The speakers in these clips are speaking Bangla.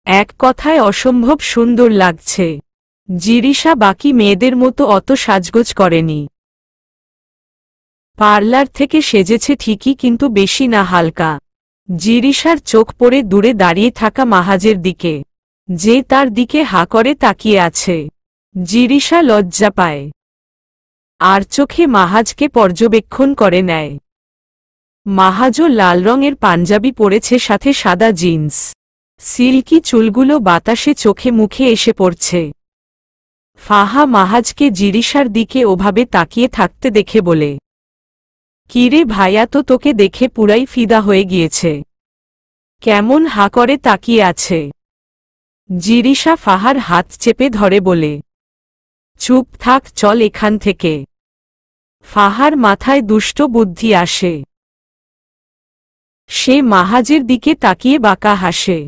এক কথায় অসম্ভব সুন্দর লাগছে। জিরিশা বাকি মেয়েদের মতো অত সাজগোজ করেনি। পার্লার থেকে সেজেছে ঠিকই, কিন্তু বেশি না, হালকা। জিরিশার চোখ পড়ে দূরে দাঁড়িয়ে থাকা মাহাজের দিকে, যে তার দিকে হা করে তাকিয়ে আছে। জিরিশা লজ্জা পায়, আর চোখে মাহাজকে পর্যবেক্ষণ করে নেয়। মাহাজও লাল রঙের পাঞ্জাবি পরেছে, সাথে সাদা জিন্স। সিল্কি চুলগুলো বাতাসে চোখে মুখে এসে পড়ছে। ফাহা মাহাজকে জিরিশার দিকে ওভাবে তাকিয়ে থাকতে দেখে বলে, কিরে ভাইয়া, তো তোকে দেখে পুরাই ফিদা হয়ে গিয়েছে। কেমন হা করে তাকিয়ে আছে। জিরিশা ফাহার হাত চেপে ধরে বলে, চুপ থাক, চল এখান থেকে। ফাহার মাথায় দুষ্ট বুদ্ধি আসে। সে মাহাজের দিকে তাকিয়ে বাঁকা হাসে।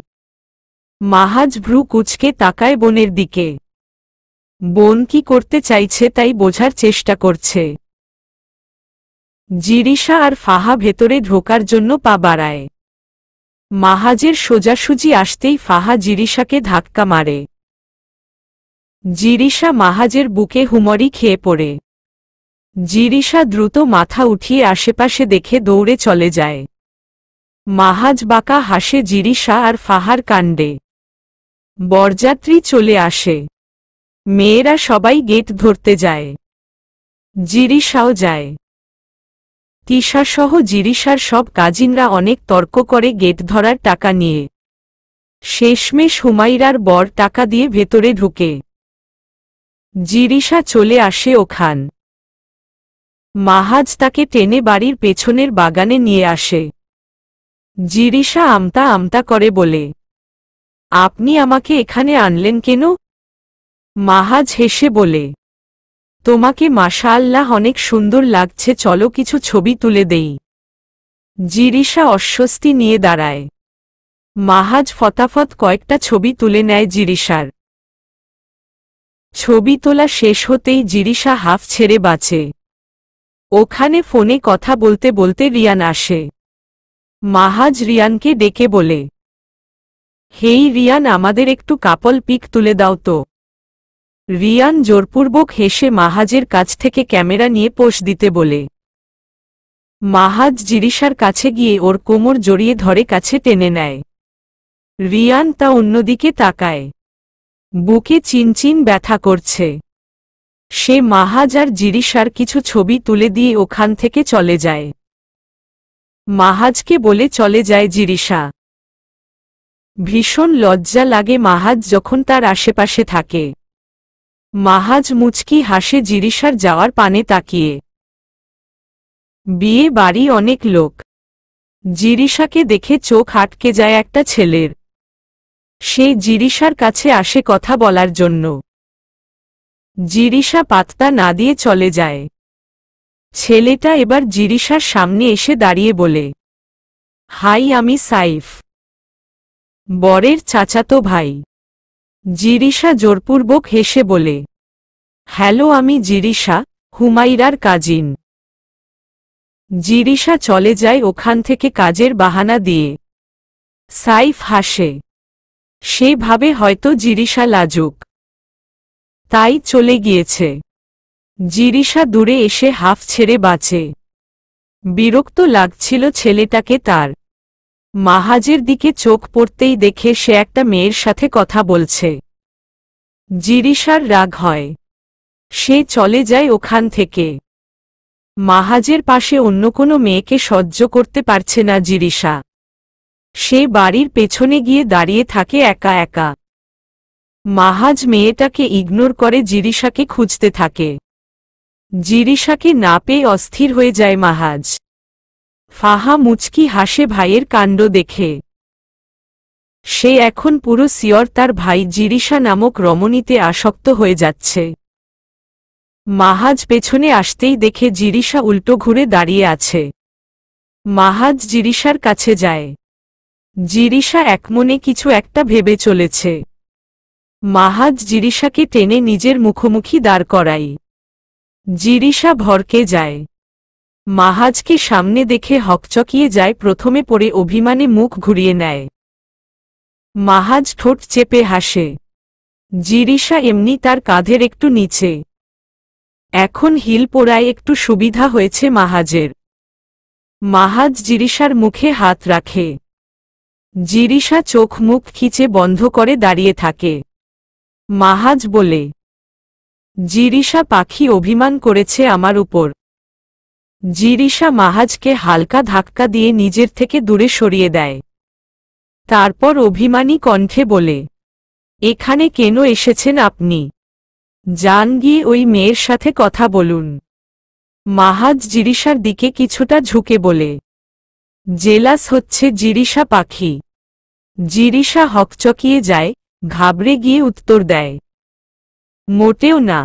মাহাজ ভ্রু কুঁচকে তাকায় বোনের দিকে। বোন কি করতে চাইছে তাই বোঝার চেষ্টা করছে। জিরিশা আর ফাহা ভেতরে ঢোকার জন্য পা বাড়ায়। মাহাজের সোজাসুজি আসতেই ফাহা জিরিশাকে ধাক্কা মারে। জিরিশা মাহাজের বুকে হুমড়ি খেয়ে পড়ে। জিরিশা দ্রুত মাথা উঠিয়ে আশেপাশে দেখে দৌড়ে চলে যায়। মাহাজ বাঁকা হাসে জিরিশা আর ফাহার কাণ্ডে। বরযাত্রী চলে আসে। মেয়েরা সবাই গেট ধরতে যায়। জিরিশাও যায়। তিশাসহ জিরিশার সব কাজিনরা অনেক তর্ক করে গেট ধরার টাকা নিয়ে। শেষমেশ হুমাইরার বর টাকা দিয়ে ভেতরে ঢুকে। জিরিশা চলে আসে ওখান। মাহাজ তাকে টেনে বাড়ির পেছনের বাগানে নিয়ে আসে। জিরিশা আমতা আমতা করে বলে, আপনি আমাকে এখানে আনলেন কেন? মাহাজ হেসে বলে, তোমাকে মাশাআল্লাহ অনেক সুন্দর লাগছে, চলো কিছু ছবি তুলে দেই। জিরিশা অস্বস্তি নিয়ে দাঁড়ায়। মাহাজ ফটাফট কয়েকটা ছবি তুলে নেয় জিরিশার। ছবি তোলা শেষ হতেই জিরিশা হাফ ছেড়ে বাঁচে। ওখানে ফোনে কথা বলতে বলতে রিয়ান আসে। মাহাজ রিয়ানকে ডেকে বলে, হেই রিয়ান, আমাদের একটু কাপল পিক তুলে দাও তো। রিয়ান জোরপূর্বক হেসে মাহাজের কাছ থেকে ক্যামেরা নিয়ে পোজ দিতে বলে। মাহাজ জিরিশার কাছে গিয়ে ওর কোমর জড়িয়ে ধরে কাছে টেনে নেয়। রিয়ান তা অন্যদিকে তাকায়। বুকে চিনচিন ব্যথা করছে। সে মাহাজ আর জিরিশার কিছু ছবি তুলে দিয়ে ওখান থেকে চলে যায়। মাহাজকে বলে চলে যায় জিরিশা। ভীষণ লজ্জা লাগে মাহাজ যখন তার আশেপাশে থাকে। মাহাজ মুচকি হাসে জিরিশার যাওয়ার পানে তাকিয়ে। বিয়ে বাড়ি, অনেক লোক। জিরিশাকে দেখে চোখ আটকে যায় একটা ছেলের। সে জিরিশার কাছে আসে কথা বলার জন্য। জিরিশা পাত্তা না দিয়ে চলে যায়। ছেলেটা এবার জিরিশার সামনে এসে দাঁড়িয়ে বলে, হাই, আমি সাইফ, বরের চাচাতো ভাই। জিরিশা জোরপূর্বক হেসে বলে, হ্যালো, আমি জিরিশা, হুমাইরার কাজিন। জিরিশা চলে যায় ওখান থেকে কাজের বাহানা দিয়ে। সাইফ হাসে। সে ভাবে হয়তো জিরিশা লাজুক, তাই চলে গিয়েছে। জিরিশা দূরে এসে হাফ ছেড়ে বাঁচে। বিরক্ত লাগছিল ছেলেটাকে তার। মাহাজের দিকে চোখ পড়তেই দেখে সে একটা মেয়ের সাথে কথা বলছে। জিরিশার রাগ হয়। সে চলে যায় ওখান থেকে। মাহাজের পাশে অন্য কোনো মেয়েকে সহ্য করতে পারছে না জিরিশা। সে বাড়ির পেছনে গিয়ে দাঁড়িয়ে থাকে একা একা। মাহাজ মেয়েটাকে ইগনোর করে জিরিশাকে খুঁজতে থাকে। জিরিশাকে না পেয়ে অস্থির হয়ে যায় মাহাজ। ফাহা মুচকি হাসে ভাইয়ের কাণ্ড দেখে। সে এখন পুরো সিওর তার ভাই জিরিশা নামক রমণীতে আসক্ত হয়ে যাচ্ছে। মাহাজ পেছনে আসতেই দেখে জিরিশা উল্টো ঘুরে দাঁড়িয়ে আছে। মাহাজ জিরিশার কাছে যায়। জিরিশা একমনে কিছু একটা ভেবে চলেছে। মাহাজ জিরিশাকে টেনে নিজের মুখোমুখি দাঁড় করায়। জিরিশা ভরকে যায়। মাহাজকে সামনে দেখে হকচকিয়ে যায়, প্রথমে পড়ে অভিমানে মুখ ঘুরিয়ে নেয়। মাহাজ ঠোঁট চেপে হাসে। জিরিশা এমনি তার কাঁধের একটু নিচে। এখন হিল পোড়ায় একটু সুবিধা হয়েছে মাহাজের। মাহাজ জিরিশার মুখে হাত রাখে। জিরিশা চোখ মুখ খিচে বন্ধ করে দাঁড়িয়ে থাকে। মাহাজ বলে, জিরিশা পাখি অভিমান করেছে আমার উপর। জিরিশা মাহাজকে হালকা ধাক্কা দিয়ে নিজের থেকে দূরে সরিয়ে দেয়। তারপর অভিমানী কণ্ঠে বলে, এখানে কেন এসেছেন আপনি? যান গিয়ে ওই মেয়ের সাথে কথা বলুন। মাহাজ জিরিশার দিকে কিছুটা ঝুঁকে বলে, জেলাস হচ্ছে জিরিশা পাখি। জিরিশা হকচকিয়ে যায়, ঘাবড়ে গিয়ে উত্তর দেয়, মোটেও না।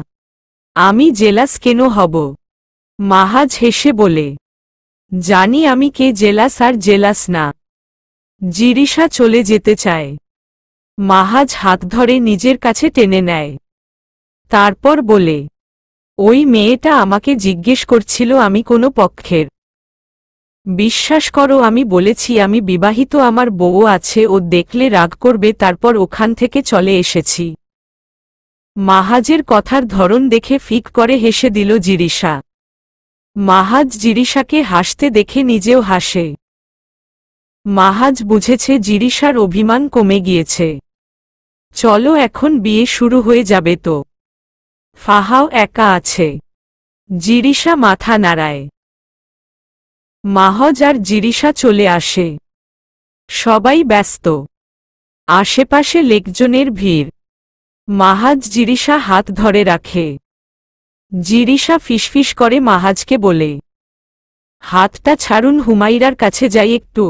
আমি জেলাস কেন হব? মাহাজ হেসে বলে, জানি আমি কে জেলাস আর জেলাস না। জিরিশা চলে যেতে চায়। মাহাজ হাত ধরে নিজের কাছে টেনে নেয়। তারপর বলে, ওই মেয়েটা আমাকে জিজ্ঞেস করছিল আমি কোনো পক্ষের। বিশ্বাস করো আমি বলেছি আমি বিবাহিত, আমার বউ আছে, ও দেখলে রাগ করবে, তারপর ওখান থেকে চলে এসেছি। মাহাজের কথার ধরন দেখে ফিক করে হেসে দিল জিরিশা। মাহাজ জিরিশাকে হাসতে দেখে নিজেও হাসে। মাহাজ বুঝেছে জিরিশার অভিমান কমে গিয়েছে। চলো এখন বিয়ে শুরু হয়ে যাবে তো। ফাহাও একা আছে। জিরিশা মাথা নাড়ায়। মাহজ আর জিরিশা চলে আসে। সবাই ব্যস্ত। আশেপাশে লোকজনের ভিড়। মাহাজ জিরিশা হাত ধরে রাখে। জিরিশা ফিসফিস করে মাহাজকে বলে, হাতটা ছাড়ুন, হুমাইরার কাছে যাই একটু।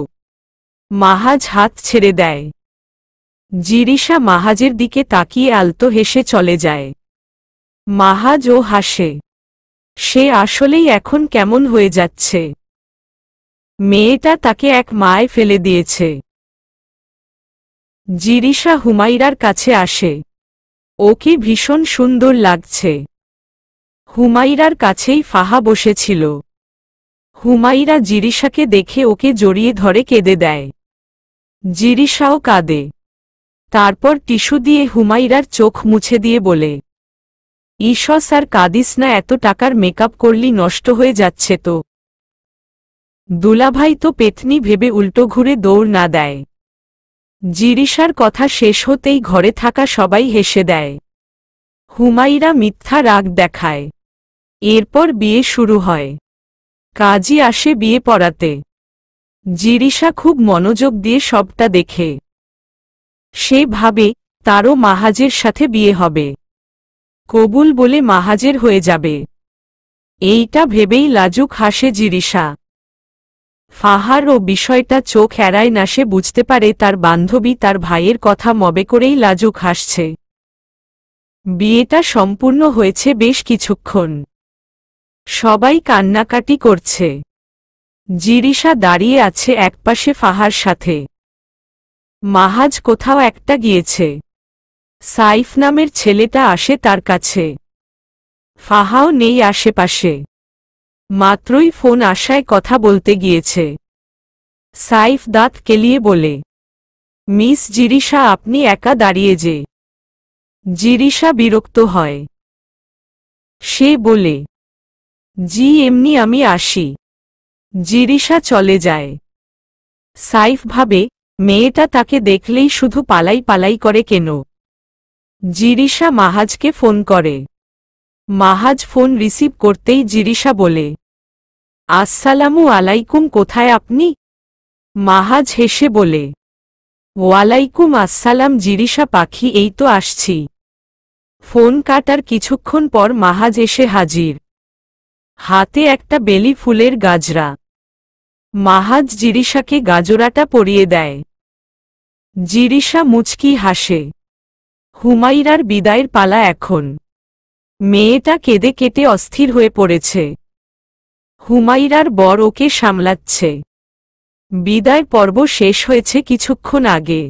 মাহাজ হাত ছেড়ে দেয়। জিরিশা মাহাজের দিকে তাকিয়ে আলতো হেসে চলে যায়। মাহাজও হাসে। সে আসলেই এখন কেমন হয়ে যাচ্ছে। মেয়েটা তাকে এক মায় ফেলে দিয়েছে। জিরিশা হুমাইরার কাছে আসে। ওকে ভীষণ সুন্দর লাগছে। হুমাইরার কাছেই ফাহা বসেছিল। হুমাইরা জিরিশাকে দেখে ওকে জড়িয়ে ধরে কেঁদে দেয়। জিরিশাও কাঁদে। তারপর টিস্যু দিয়ে হুমাইরার চোখ মুছে দিয়ে বলে, ঈশ্বর আর কাঁদিস না, এত টাকার মেকআপ করলি নষ্ট হয়ে যাচ্ছে তো। দুলাভাই তো পেতনি ভেবে উল্টো ঘুরে দৌড় না দেয়। জিরিশার কথা শেষ হতেই ঘরে থাকা সবাই হেসে দেয়। হুমাইরা মিথ্যা রাগ দেখায়। এরপর বিয়ে শুরু হয়। কাজী আসে বিয়ে পড়াতে। জিরিশা খুব মনোযোগ দিয়ে সবটা দেখে। সে ভাবে তারও মাহাজের সাথে বিয়ে হবে। কবুল বলে মাহাজের হয়ে যাবে। এইটা ভেবেই লাজুক হাসে জিরিশা। ফাহার ও বিষয়টা চোখ এড়ায় না, সে বুঝতে পারে তার বান্ধবী তার ভাইয়ের কথা মবে করেই লাজুক হাসছে। বিয়েটা সম্পূর্ণ হয়েছে বেশ কিছুক্ষণ। সবাই কান্নাকাটি করছে। জিরিশা দাঁড়িয়ে আছে একপাশে ফাহার সাথে। মাহাজ কোথাও একটা গিয়েছে। সাইফ নামের ছেলেটা আসে তার কাছে। ফাহাও নেই আশেপাশে। মাত্রই ফোন আসায় কথা বলতে গিয়েছে। সাইফ দাঁত কেলিয়ে বলে, মিস জিরিশা আপনি একা দাঁড়িয়ে যে। জিরিশা বিরক্ত হয়। সে বলে, জি এমনি আমি আসি। জিরিশা চলে যায়। সাইফ ভাবে মেয়েটা তাকে দেখলেই শুধু পালাই পালাই করে কেন। জিরিশা মাহাজকে ফোন করে। মাহাজ ফোন রিসিভ করতেই জিরিশা বলে, আসসালামু আলাইকুম, কোথায় আপনি? মাহাজ হেসে বলে, ওয়ালাইকুম আসসালাম জিরিশা পাখি, এই তো আসছি। ফোন কাটার কিছুক্ষণ পর মাহাজ এসে হাজির। হাতে একটা বেলি ফুলের গাজরা। মাহাজ জিরিশাকে গাজরাটা পরিয়ে দেয়। জিরিশা মুচকি হাসে। হুমাইরার বিদায়ের পালা এখন। মেয়েটা কেঁদে কেটে অস্থির হয়ে পড়েছে। হুমাইরার বর ওকে সামলাচ্ছে। বিদায় পর্ব শেষ হয়েছে কিছুক্ষণ আগে।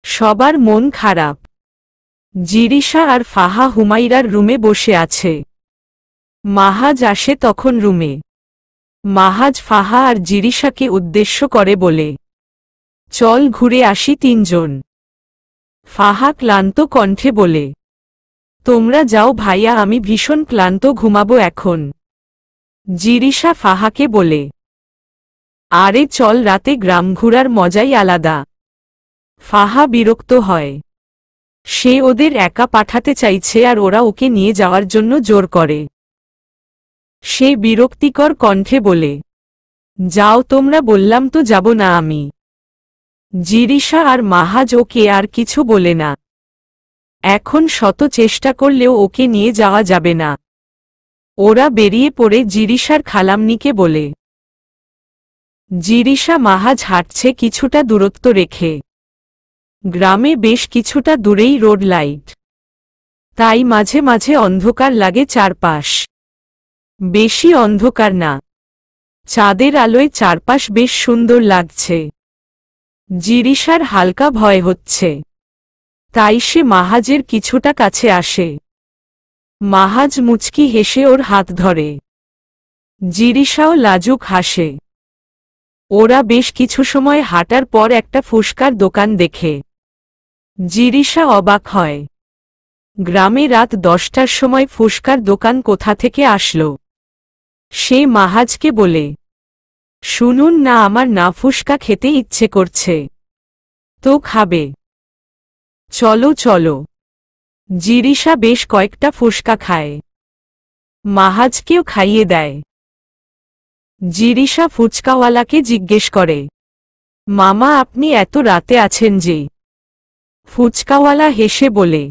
সবার মন খারাপ। জিরিশা আর ফাহা হুমাইরার রুমে বসে আছে। মাহাজ আসে তখন রুমে। মাহাজ ফাহা আর জিরিশাকে উদ্দেশ্য করে বলে, চল ঘুরে আসি তিনজন। ফাহা ক্লান্ত কণ্ঠে বলে, তোমরা যাও ভাইয়া, আমি ভীষণ ক্লান্ত, ঘুমাবো এখন। জিরিশা ফাহাকে বলে, আরে চল, রাতে গ্রাম ঘুরার মজাই আলাদা। ফাহা বিরক্ত হয়। সে ওদের একা পাঠাতে চাইছে আর ওরা ওকে নিয়ে যাওয়ার জন্য জোর করে। সে বিরক্তিকর কণ্ঠে বলে, যাও তোমরা, বললাম তো যাব না আমি। জিরিশা আর মাহাজ ওকে আর কিছু বলে না। এখন শত চেষ্টা করলেও ওকে নিয়ে যাওয়া যাবে না। ওরা বেরিয়ে পড়ে জিরিশার খালামনিকে বলে। জিরিশা মাহাজ হাঁটছে কিছুটা দূরত্ব রেখে। গ্রামে বেশ কিছুটা দূরেই রোড লাইট, তাই মাঝে মাঝে অন্ধকার লাগে চারপাশ। বেশি অন্ধকার না, চাঁদের আলোয় চারপাশ বেশ সুন্দর লাগছে। জিরিশার হালকা ভয় হচ্ছে, তাই সে মাহাজের কিছুটা কাছে আসে। মাহাজ মুচকি হেসে ওর হাত ধরে। জিরিশাও লাজুক হাসে। ওরা বেশ কিছু সময় হাঁটার পর একটা ফুসকার দোকান দেখে। জিরিশা অবাক হয়, গ্রামে রাত 10টার সময় ফুসকার দোকান কোথা থেকে আসলো। সে মাহাজকে বলে, শুনুন না, আমার না ফুসকা খেতে ইচ্ছে করছে। তো খাবে? চলো চলো। জিরিশা বেশ কয়েকটা ফুসকা খায়, মাহাজকেও খাইয়ে দেয়। জিরিশা ফুচকাওয়ালাকে জিজ্ঞেস করে, মামা আপনি এত রাতে আছেন যে? ফুচকাওয়ালা হেসে বলে,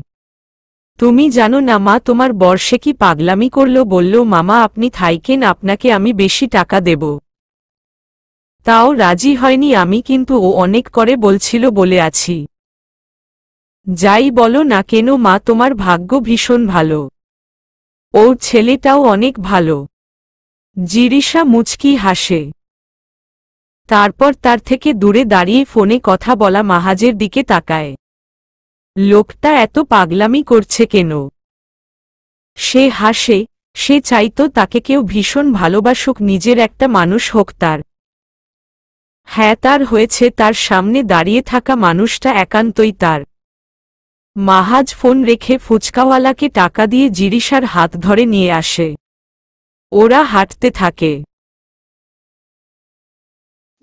তুমি জানো না মা, তোমার বর্ষে কি পাগলামি করলো, বলল মামা আপনি থাইকেন, আপনাকে আমি বেশি টাকা দেব। তাও রাজি হয়নি আমি, কিন্তু ও অনেক করে বলছিল বলে আছি। যাই বলো না কেন মা, তোমার ভাগ্য ভীষণ ভালো। ওর ছেলেটাও অনেক ভালো। জিরিশা মুচকি হাসে। তারপর তার থেকে দূরে দাঁড়িয়ে ফোনে কথা বলা মাহাজের দিকে তাকায়। লোকটা এত পাগলামি করছে কেন? সে হাসে। সে চাইতো তাকে কেউ ভীষণ ভালোবাসুক, নিজের একটা মানুষ হোক তার। হ্যাঁ, তার হয়েছে, তার সামনে দাঁড়িয়ে থাকা মানুষটা একান্তই তার। মাহাজ ফোন রেখে ফুচকাওয়ালাকে টাকা দিয়ে জিরিশার হাত ধরে নিয়ে আসে। ওরা হাঁটতে থাকে।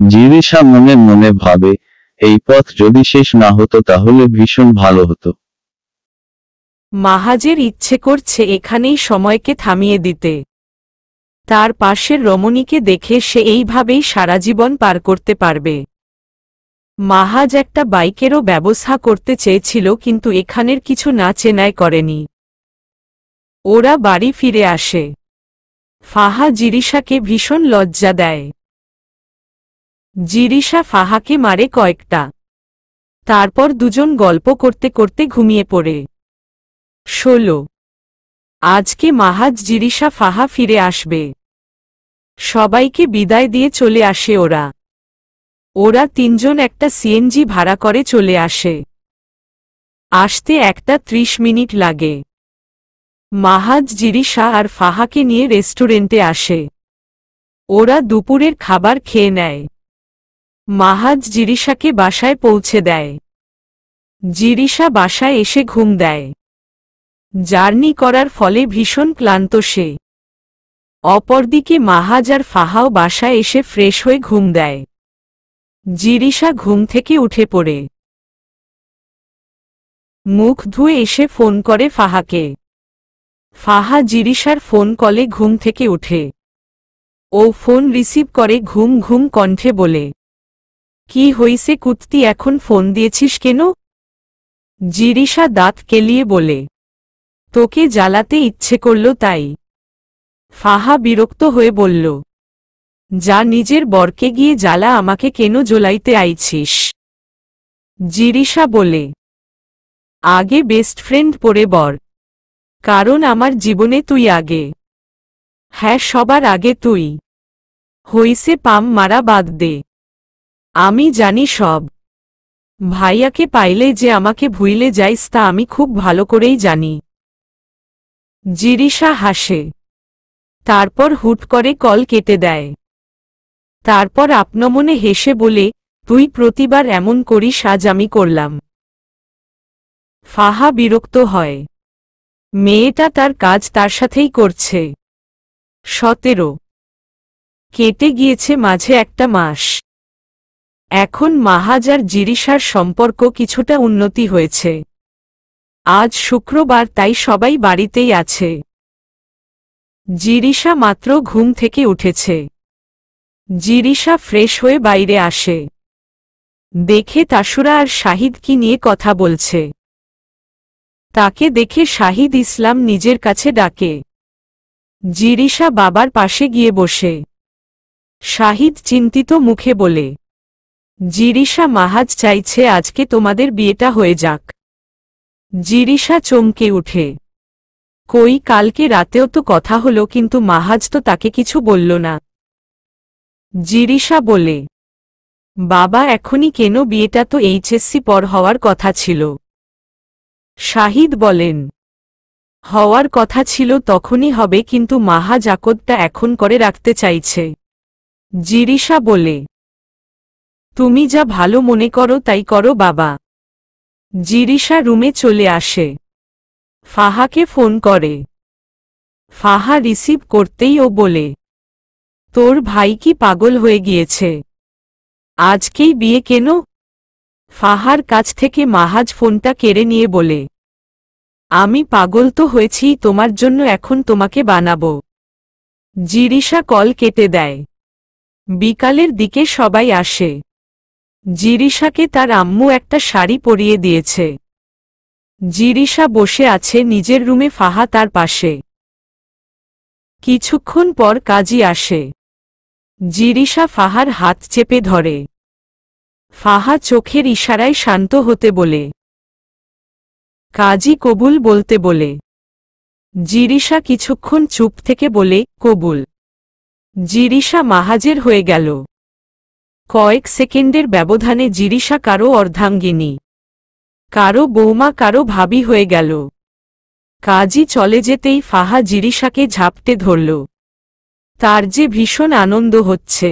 জিরিশা মনে মনে ভাবে, এই পথ যদি শেষ না হতো তাহলে ভীষণ ভালো হতো। মাহাজের ইচ্ছে করছে এখানেই সময়কে থামিয়ে দিতে। তার পাশের রমণীকে দেখে সে এইভাবেই সারা জীবন পার করতে পারবে। মাহাজ একটা বাইকেরও ব্যবস্থা করতে চেয়েছিল, কিন্তু এখানের কিছু না চেনায় করেনি। ওরা বাড়ি ফিরে আসে। ফাহা জিরিশাকে ভীষণ লজ্জা দেয়। জিরিশা ফাহাকে মারে কয়েকটা। তারপর দুজন গল্প করতে করতে ঘুমিয়ে পড়ে। 16 আজকে মাহাজ জিরিশা ফাহা ফিরে আসবে। সবাইকে বিদায় দিয়ে চলে আসে ওরা। ওরা তিনজন একটা সিএনজি ভাড়া করে চলে আসে। আসতে 1টা 30 মিনিট লাগে। মাহাজ জিরিশা আর ফাহাকে নিয়ে রেস্টুরেন্টে আসে। ওরা দুপুরের খাবার খেয়ে নেয়। মাহাজ জিরিশাকে বাসায় পৌঁছে দেয়। জিরিশা বাসায় এসে ঘুম দেয়। জার্নি করার ফলে ভীষণ ক্লান্ত সে। অপরদিকে মাহাজ আর ফাহাও বাসায় এসে ফ্রেশ হয়ে ঘুম দেয়। জিরিশা ঘুম থেকে উঠে পড়ে মুখ ধুয়ে এসে ফোন করে ফাহাকে। ফাহা জিরিশার ফোন কলে ঘুম থেকে উঠে। ও ফোন রিসিভ করে ঘুম ঘুম কণ্ঠে বলে, কি হইছে কুত্তি, এখন ফোন দিয়েছিস কেন? জিরিশা দাঁত কেলিয়ে বলে, তোকে জ্বালাতে ইচ্ছে করল তাই। ফাহা বিরক্ত হয়ে বলল, যা নিজের বরকে গিয়ে জ্বালা, আমাকে কেন জ্বলাইতে আইছিস? জিরিশা বলে, আগে বেস্ট ফ্রেন্ড পরে বর, কারণ আমার জীবনে তুই আগে। হ্যাঁ, সবার আগে তুই। হইছে পাম মারা বাদ দে। আমি জানি সব। ভাইয়াকে পাইলে যে আমাকে ভুইলে যাইস তা আমি খুব ভালো করেই জানি। জিরিশা হাসে। তারপর হুট করে কল কেটে দেয়। তারপর আপনমনে হেসে বলে, তুই প্রতিবার এমন করিস, আজ আমি করলাম। ফাহা বিরক্ত হয়। মেয়েটা তার কাজ তার সাথেই করছে। 17 কেটে গিয়েছে মাঝে একটা মাস। এখন মাহাজ আর জিরিশার সম্পর্ক কিছুটা উন্নতি হয়েছে। আজ শুক্রবার, তাই সবাই বাড়িতেই আছে। জিরিশা মাত্র ঘুম থেকে উঠেছে। জিরিশা ফ্রেশ হয়ে বাইরে আসে। দেখে তাসুরা আর শাহিদ কি নিয়ে কথা বলছে। তাকে দেখে শাহিদ ইসলাম নিজের কাছে ডাকে। জিরিশা বাবার পাশে গিয়ে বসে। শাহিদ চিন্তিত মুখে বলে, জিরিশা, মাহাজ চাইছে আজকে তোমাদের বিয়েটা হয়ে যাক। জিরিশা চমকে উঠে। কই, কালকে রাতেও তো কথা হলো, কিন্তু মাহাজ তো তাকে কিছু বলল না। জিরিশা বলে, বাবা এখনই কেন, বিয়েটা তো এইচএসসি পর হওয়ার কথা ছিল। শাহিদ বলেন, হওয়ার কথা ছিল তখনই হবে, কিন্তু মাহাজ আকদটা এখন করে রাখতে চাইছে। জিরিশা বলে, তুমি যা ভালো মনে করো তাই করো বাবা। জিরিশা রুমে চলে আসে। ফাহাকে ফোন করে। ফাহা রিসিভ করতেই ও বলে, তোর ভাই কি পাগল হয়ে গিয়েছে? আজকেই বিয়ে কেন? ফাহার কাছ থেকে মাহাজ ফোনটা কেড়ে নিয়ে বলে, আমি পাগল তো হয়েছি তোমার জন্য, এখন তোমাকে বানাবো। জিরিশা কল কেটে দেয়। বিকালের দিকে সবাই আসে। জিরিশাকে তার আম্মু একটা শাড়ি পরিয়ে দিয়েছে। জিরিশা বসে আছে নিজের রুমে, ফাহা তার পাশে। কিছুক্ষণ পর কাজী আসে। জিরিশা ফাহার হাত চেপে ধরে। ফাহা চোখের ইশারায় শান্ত হতে বলে। কাজী কবুল বলতে বলে। জিরিশা কিছুক্ষণ চুপ থেকে বলে, কবুল। জিরিশা মাহাজের হয়ে গেল। কয়েক সেকেন্ডের ব্যবধানে জিরিশা কারো অর্ধাঙ্গিনী, কারো বৌমা, কারো ভাবি হয়ে গেল। কাজী চলে যেতেই ফাহা জিরিশাকে ঝাপটে ধরল। তার যে ভীষণ আনন্দ হচ্ছে।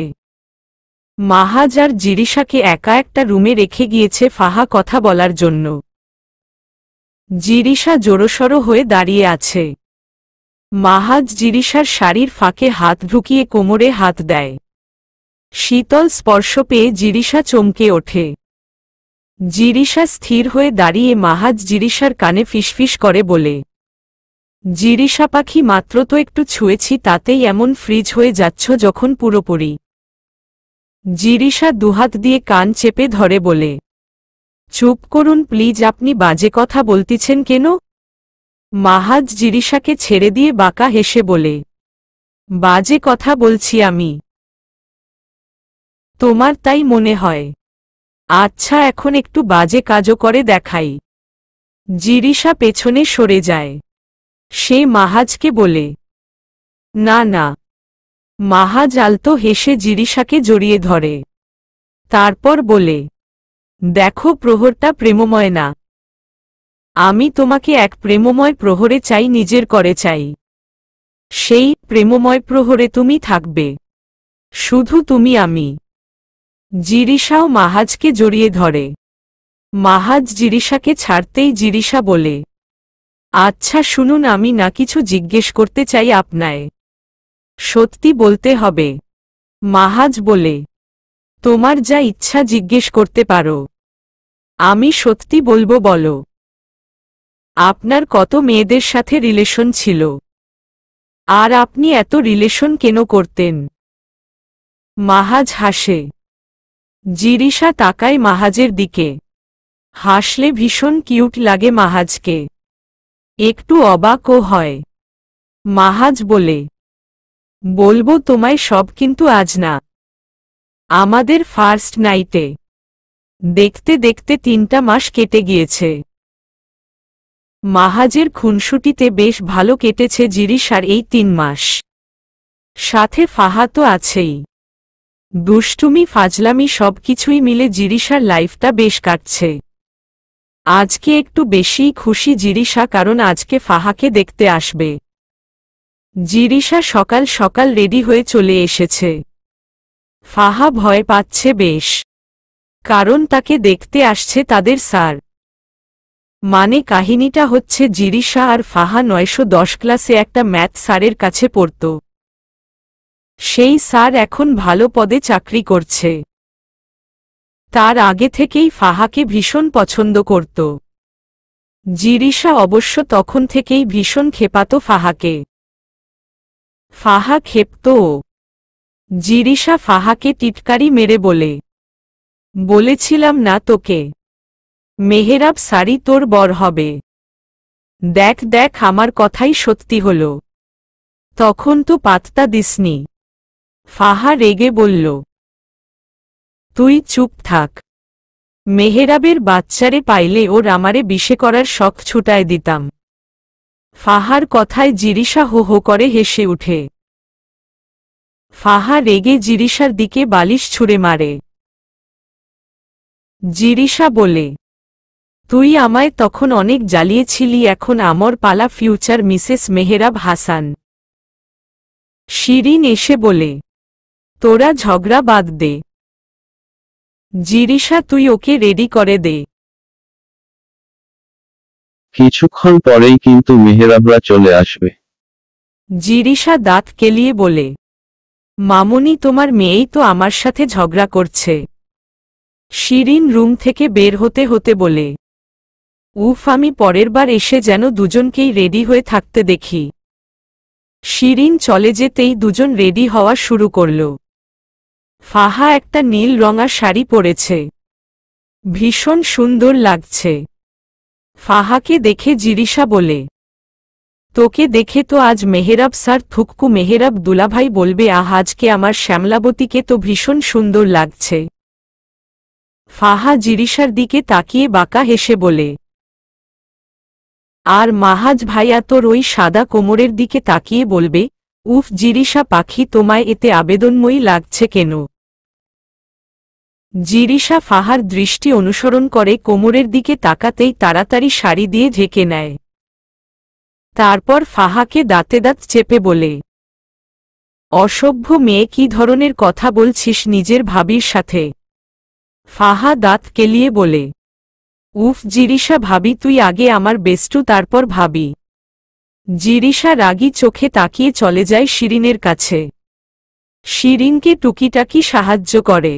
মাহাজ আর জিরিশাকে একা একটা রুমে রেখে গিয়েছে ফাহা কথা বলার জন্য। জিরিশা জোরসড়ো হয়ে দাঁড়িয়ে আছে। মাহাজ জিরিশার শাড়ির ফাঁকে হাত ঢুকিয়ে কোমরে হাত দেয়। শীতল স্পর্শ পেয়ে জিরিশা চমকে ওঠে। জিরিশা স্থির হয়ে দাঁড়িয়ে মাহাজ জিরিশার কানে ফিসফিস করে বলে, জিরিশা পাখি, মাত্র তো একটু ছুঁয়েছি, তাতেই এমন ফ্রিজ হয়ে যাচ্ছ যখন পুরোপুরি। জিরিশা দুহাত দিয়ে কান চেপে ধরে বলে, চুপ করুন প্লিজ, আপনি বাজে কথা বলতেছেন কেন? মাহাজ জিরিশাকে ছেড়ে দিয়ে বাঁকা হেসে বলে, বাজে কথা বলছি আমি? তোমার তাই মনে হয়? আচ্ছা, এখন একটু বাজে কাজও করে দেখাই। জিরিশা পেছনে সরে যায়। সে মাহাজকে বলে, না না। মাহাজ আলতো হেসে জিরিশাকে জড়িয়ে ধরে। তারপর বলে, দেখো, প্রহরটা প্রেমময় না। আমি তোমাকে এক প্রেমময় প্রহরে চাই, নিজের করে চাই। সেই প্রেমময় প্রহরে তুমি থাকবে, শুধু তুমি, আমি। জিরিশাও মাহাজকে জড়িয়ে ধরে। মাহাজ জিরিশাকে ছাড়তেই জিরিশা বলে, আচ্ছা শুনুন, আমি না কিছু জিজ্ঞেস করতে চাই আপনায়। সত্যি বলতে হবে। মাহাজ বলে, তোমার যা ইচ্ছা জিজ্ঞেস করতে পারো। আমি সত্যি বলবো, বলো। আপনার কত মেয়েদের সাথে রিলেশন ছিল? আর আপনি এত রিলেশন কেন করতেন? মাহাজ হাসে। জিরিশা তাকায় মাহাজের দিকে। হাসলে ভীষণ কিউট লাগে মাহাজকে। একটু অবাকও হয়। মাহাজ বলে, বলবো তোমায় সব, কিন্তু আজ না। আমাদের ফার্স্ট নাইটে। দেখতে দেখতে 3টা মাস কেটে গিয়েছে। মাহাজের খুনসুটিতে বেশ ভালো কেটেছে জিরিশার এই 3 মাস। সাথে ফাহা তো আছেই। দুষ্টুমি, ফাজলামি সবকিছুই মিলে জিরিশার লাইফটা বেশ কাটছে। আজকে একটু বেশিই খুশি জিরিশা, কারণ আজকে ফাহাকে দেখতে আসবে। জিরিশা সকাল সকাল রেডি হয়ে চলে এসেছে। ফাহা ভয় পাচ্ছে বেশ, কারণ তাকে দেখতে আসছে তাদের স্যার। মানে কাহিনীটা হচ্ছে জিরিশা আর ফাহা 910 ক্লাসে একটা ম্যাথ স্যারের কাছে পড়ত। সেই স্যার এখন ভালো পদে চাকরি করছে। তার আগে থেকেই ফাহাকে ভীষণ পছন্দ করত। জিরিশা অবশ্য তখন থেকেই ভীষণ খেপাত ফাহাকে। ফাহা খেপতও। জিরিশা ফাহাকে টিটকারি মেরে বলেছিলাম না তোকে, মেহেরাব সারি তোর বর হবে। দেখ দেখ আমার কথাই সত্যি হল। তখন তো পাত্তা দিসনি। ফাহা রেগে বলল, তুই চুপ থাক। মেহেরাবের বাচ্চারে পাইলে ওর আমারে বিশে করার শখ ছুটায় দিতাম। ফাহার কথায় জিরিশা হো হো করে হেসে উঠে। ফাহা রেগে জিরিশার দিকে বালিশ ছুঁড়ে মারে। জিরিশা বলে, তুই আমায় তখন অনেক জ্বালিয়েছিলি, এখন আমর পালা ফিউচার মিসেস মেহেরাব হাসান। শিরিন এসে বলে, তোরা ঝগড়া বাদ দে। জিরিশা তুই ওকে রেডি করে দে। কিছুক্ষণ পরেই কিন্তু মেহেরাবরা চলে আসবে। জিরিশা দাঁত কেলিয়ে বলে, মামুনি তোমার মেয়েই তো আমার সাথে ঝগড়া করছে। শিরিন রুম থেকে বের হতে হতে বলে, উফ, আমি পরের বার এসে যেন দুজনকেই রেডি হয়ে থাকতে দেখি। শিরিন চলে যেতেই দুজন রেডি হওয়া শুরু করল। ফাহা একটা নীল রঙা শাড়ি পরেছে, ভীষণ সুন্দর লাগছে। ফাহাকে দেখে জিরিশা বলে, তোকে দেখে তো আজ মেহেরাব স্যার থুককু মেহেরাব দুলাভাই বলবে, আহ আজকে আমার শ্যামলাবতীকে তো ভীষণ সুন্দর লাগছে। ফাহা জিরিশার দিকে তাকিয়ে বাঁকা হেসে বলে, আর মাহাজ ভাইয়া তোর ওই সাদা কোমরের দিকে তাকিয়ে বলবে, উফ জিরিশা পাখি, তোমায় এতে আবেদনময়ী লাগছে কেন? জিরিশা ফাহার দৃষ্টি অনুসরণ করে কোমরের দিকে তাকাতেই তাড়াতাড়ি শাড়ি দিয়ে ঢেকে নেয়। তারপর ফাহাকে দাঁতে দাঁত চেপে বলে, অসভ্য মেয়ে, কি ধরনের কথা বলছিস নিজের ভাবির সাথে? ফাহা দাঁত কেলিয়ে বলে, উফ জিরিশা ভাবি, তুই আগে আমার বেস্টু তারপর ভাবি। জিরিশা রাগী চোখে তাকিয়ে চলে যায় শিরিনের কাছে। শিরিনকে টুকিটাকি সাহায্য করে।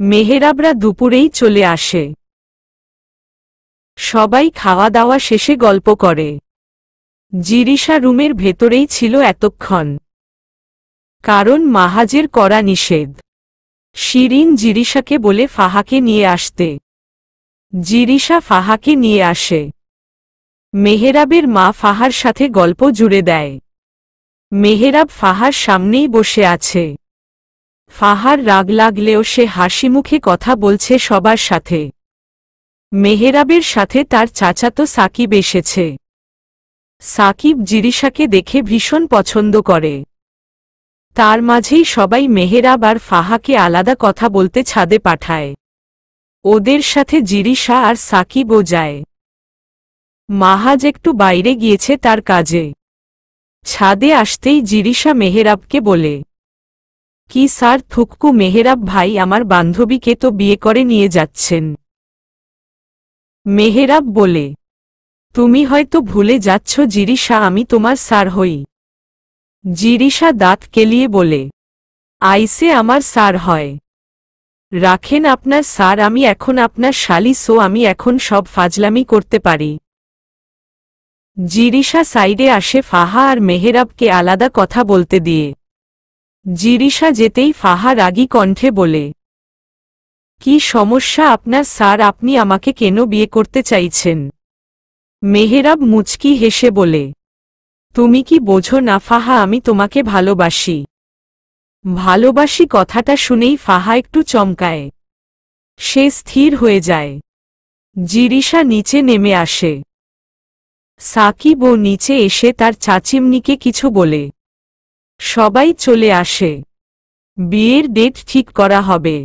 মেহেরাবরা দুপুরেই চলে আসে। সবাই খাওয়া দাওয়া শেষে গল্প করে। জিরিশা রুমের ভেতরেই ছিল এতক্ষণ, কারণ মাহাজের কড়া নিষেধ। শিরিন জিরিশাকে বলে ফাহাকে নিয়ে আসতে। জিরিশা ফাহাকে নিয়ে আসে। মেহেরাবের মা ফাহার সাথে গল্প জুড়ে দেয়। মেহেরাব ফাহার সামনেই বসে আছে। ফাহার রাগ লাগলেও সে হাসি মুখে কথা বলছে সবার সাথে। মেহেরাবের সাথে তার চাচাতো সাকিব এসেছে। সাকিব জিরিশাকে দেখে ভীষণ পছন্দ করে। তার মাঝেই সবাই মেহেরাব আর ফাহাকে আলাদা কথা বলতে ছাদে পাঠায়। ওদের সাথে জিরিশা আর সাকিবও যায়। মাহাজ একটু বাইরে গিয়েছে তার কাজে। ছাদে আসতেই জিরিশা মেহেরাবকে বলে, কি স্যার থুককু মেহেরাব ভাই আমার বান্ধবীকে তো বিয়ে করে নিয়ে যাচ্ছেন। মেহেরাব বলে, তুমি হয়তো ভুলে যাচ্ছ জিরিশা, আমি তোমার স্যার হই। জিরিশা দাঁত কেলিয়ে বলে, আইসে আমার স্যার হয়। রাখেন আপনার স্যার, আমি এখন আপনার শালি, সো আমি এখন সব ফাজলামি করতে পারি। জিরিশা সাইডে আসে ফাহা আর মেহেরাবকে আলাদা কথা বলতে দিয়ে। জিরিশা যেতেই ফাহা রাগী কণ্ঠে বলে, কি সমস্যা আপনার স্যার, আপনি আমাকে কেন বিয়ে করতে চাইছেন? মেহেরাব মুচকি হেসে বলে, তুমি কি বোঝো না ফাহা, আমি তোমাকে ভালোবাসি। ভালোবাসি কথাটা শুনেই ফাহা একটু চমকায়। সে স্থির হয়ে যায়। জিরিশা নিচে নেমে আসে। সাকিব ও নিচে এসে তার চাচিমনিকে কিছু বলে। সবাই চলে আসে। বিয়ের ডেট ঠিক করা হবে।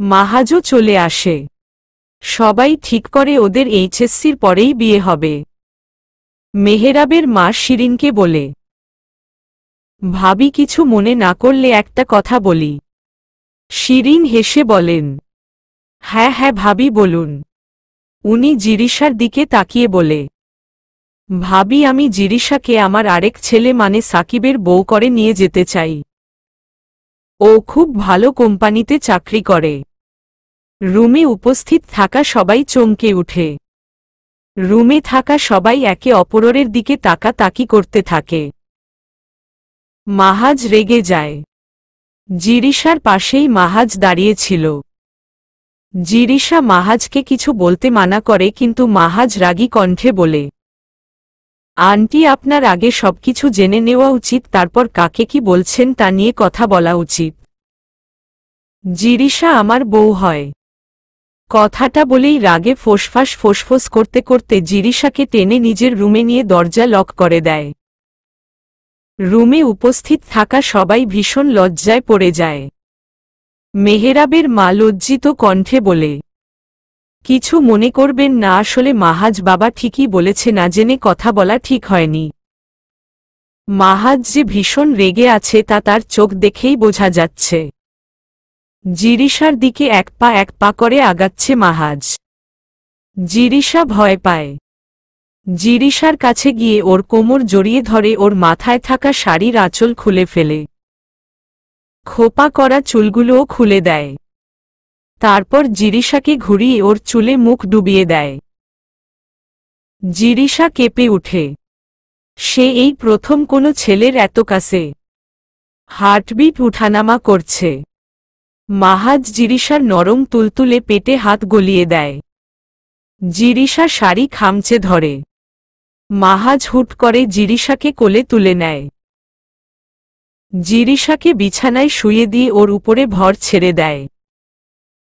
মাহাজও চলে আসে। সবাই ঠিক করে ওদের এইচএসসির পরেই বিয়ে হবে। মেহেরাবের মা শিরিনকে বলে, ভাবি কিছু মনে না করলে একটা কথা বলি। শিরিন হেসে বলেন, হ্যাঁ হ্যাঁ ভাবি বলুন। উনি জিরিশার দিকে তাকিয়ে বলে, ভাবি আমি জিরিশাকে আমার আরেক ছেলে মানে সাকিবের বউ করে নিয়ে যেতে চাই। ও খুব ভালো কোম্পানিতে চাকরি করে। রুমে উপস্থিত থাকা সবাই চমকে উঠে। রুমে থাকা সবাই একে অপরের দিকে তাকাতাকি করতে থাকে। মাহাজ রেগে যায়। জিরিশার পাশেই মাহাজ দাঁড়িয়েছিল। জিরিশা মাহাজকে কিছু বলতে মানা করে কিন্তু মাহাজ রাগী কণ্ঠে বলে, আন্টি আপনার আগে সবকিছু জেনে নেওয়া উচিত, তারপর কাকে কি বলছেন তা নিয়ে কথা বলা উচিত। জিরিশা আমার বউ হয়। কথাটা বলেই রাগে ফোঁসফাস করতে করতে জিরিশাকে টেনে নিজের রুমে নিয়ে দরজা লক করে দেয়। রুমে উপস্থিত থাকা সবাই ভীষণ লজ্জায় পড়ে যায়। মেহেরাবের মা লজ্জিত কণ্ঠে বলে, কিছু মনে করবেন না, আসলে মাহাজ বাবা ঠিকই বলেছে, না জেনে কথা বলা ঠিক হয়নি। মাহাজ যে ভীষণ রেগে আছে তা তার চোখ দেখেই বোঝা যাচ্ছে। জিরিশার দিকে এক পা করে আগাচ্ছে মাহাজ। জিরিশা ভয় পায়। জিরিশার কাছে গিয়ে ওর কোমর জড়িয়ে ধরে ওর মাথায় থাকা শাড়ির আঁচল খুলে ফেলে। খোপা করা চুলগুলোও খুলে দেয়। তারপর জিরিশাকে ঘুরিয়ে ওর চুলে মুখ ডুবিয়ে দেয়। জিরিশা কেঁপে উঠে। সে এই প্রথম কোনো ছেলের এত কাছে হার্টবিট উঠানামা করছে। মাহাজ জিরিশার নরম তুলতুলে পেটে হাত গলিয়ে দেয়। জিরিশা শাড়ি খামচে ধরে। মাহাজ হুট করে জিরিশাকে কোলে তুলে নেয়। জিরিশাকে বিছানায় শুয়ে দিয়ে ওর উপরে ভর ছেড়ে দেয়।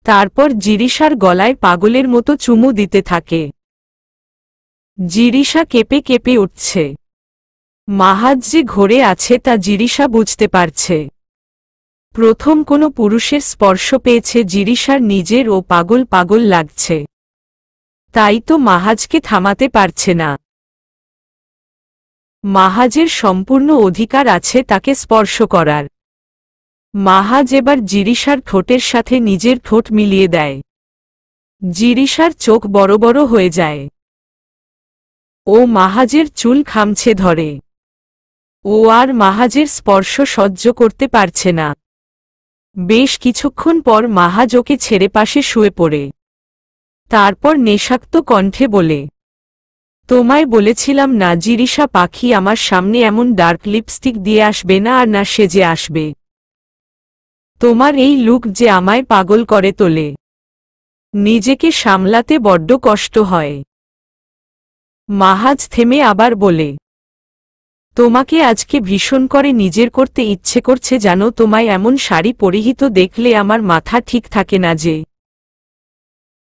তারপর জিরিশার গলায় পাগলের মতো চুমু দিতে থাকে। জিরিশা কেঁপে কেঁপে উঠছে। মাহাজ যে ঘরে আছে তা জিরিশা বুঝতে পারছে। প্রথম কোনো পুরুষের স্পর্শ পেয়েছে জিরিশার নিজের ও পাগল পাগল লাগছে। তাই তো মাহাজকে থামাতে পারছে না। মাহাজের সম্পূর্ণ অধিকার আছে তাকে স্পর্শ করার। মাহাজ এবার জিরিশার ঠোঁটের সাথে নিজের ঠোঁট মিলিয়ে দেয়। জিরিশার চোখ বড় বড় হয়ে যায়। ও মাহাজের চুল খামছে ধরে। ও আর মাহাজের স্পর্শ সহ্য করতে পারছে না। বেশ কিছুক্ষণ পর মাহাজ ওকে ছেড়ে পাশে শুয়ে পড়ে। তারপর নেশাক্ত কণ্ঠে বলে, তোমায় বলেছিলাম না জিরিশা পাখি, আমার সামনে এমন ডার্ক লিপস্টিক দিয়ে আসবে না আর না সেজে আসবে। তোমার এই লুক যে আমায় পাগল করে তোলে। নিজেকে সামলাতে বড্ড কষ্ট হয়। মাহাজ থেমে আবার বলে, তোমাকে আজকে ভীষণ করে নিজের করতে ইচ্ছে করছে জানো, তোমায় এমন শাড়ি পরিহিত দেখলে আমার মাথা ঠিক থাকে না যে।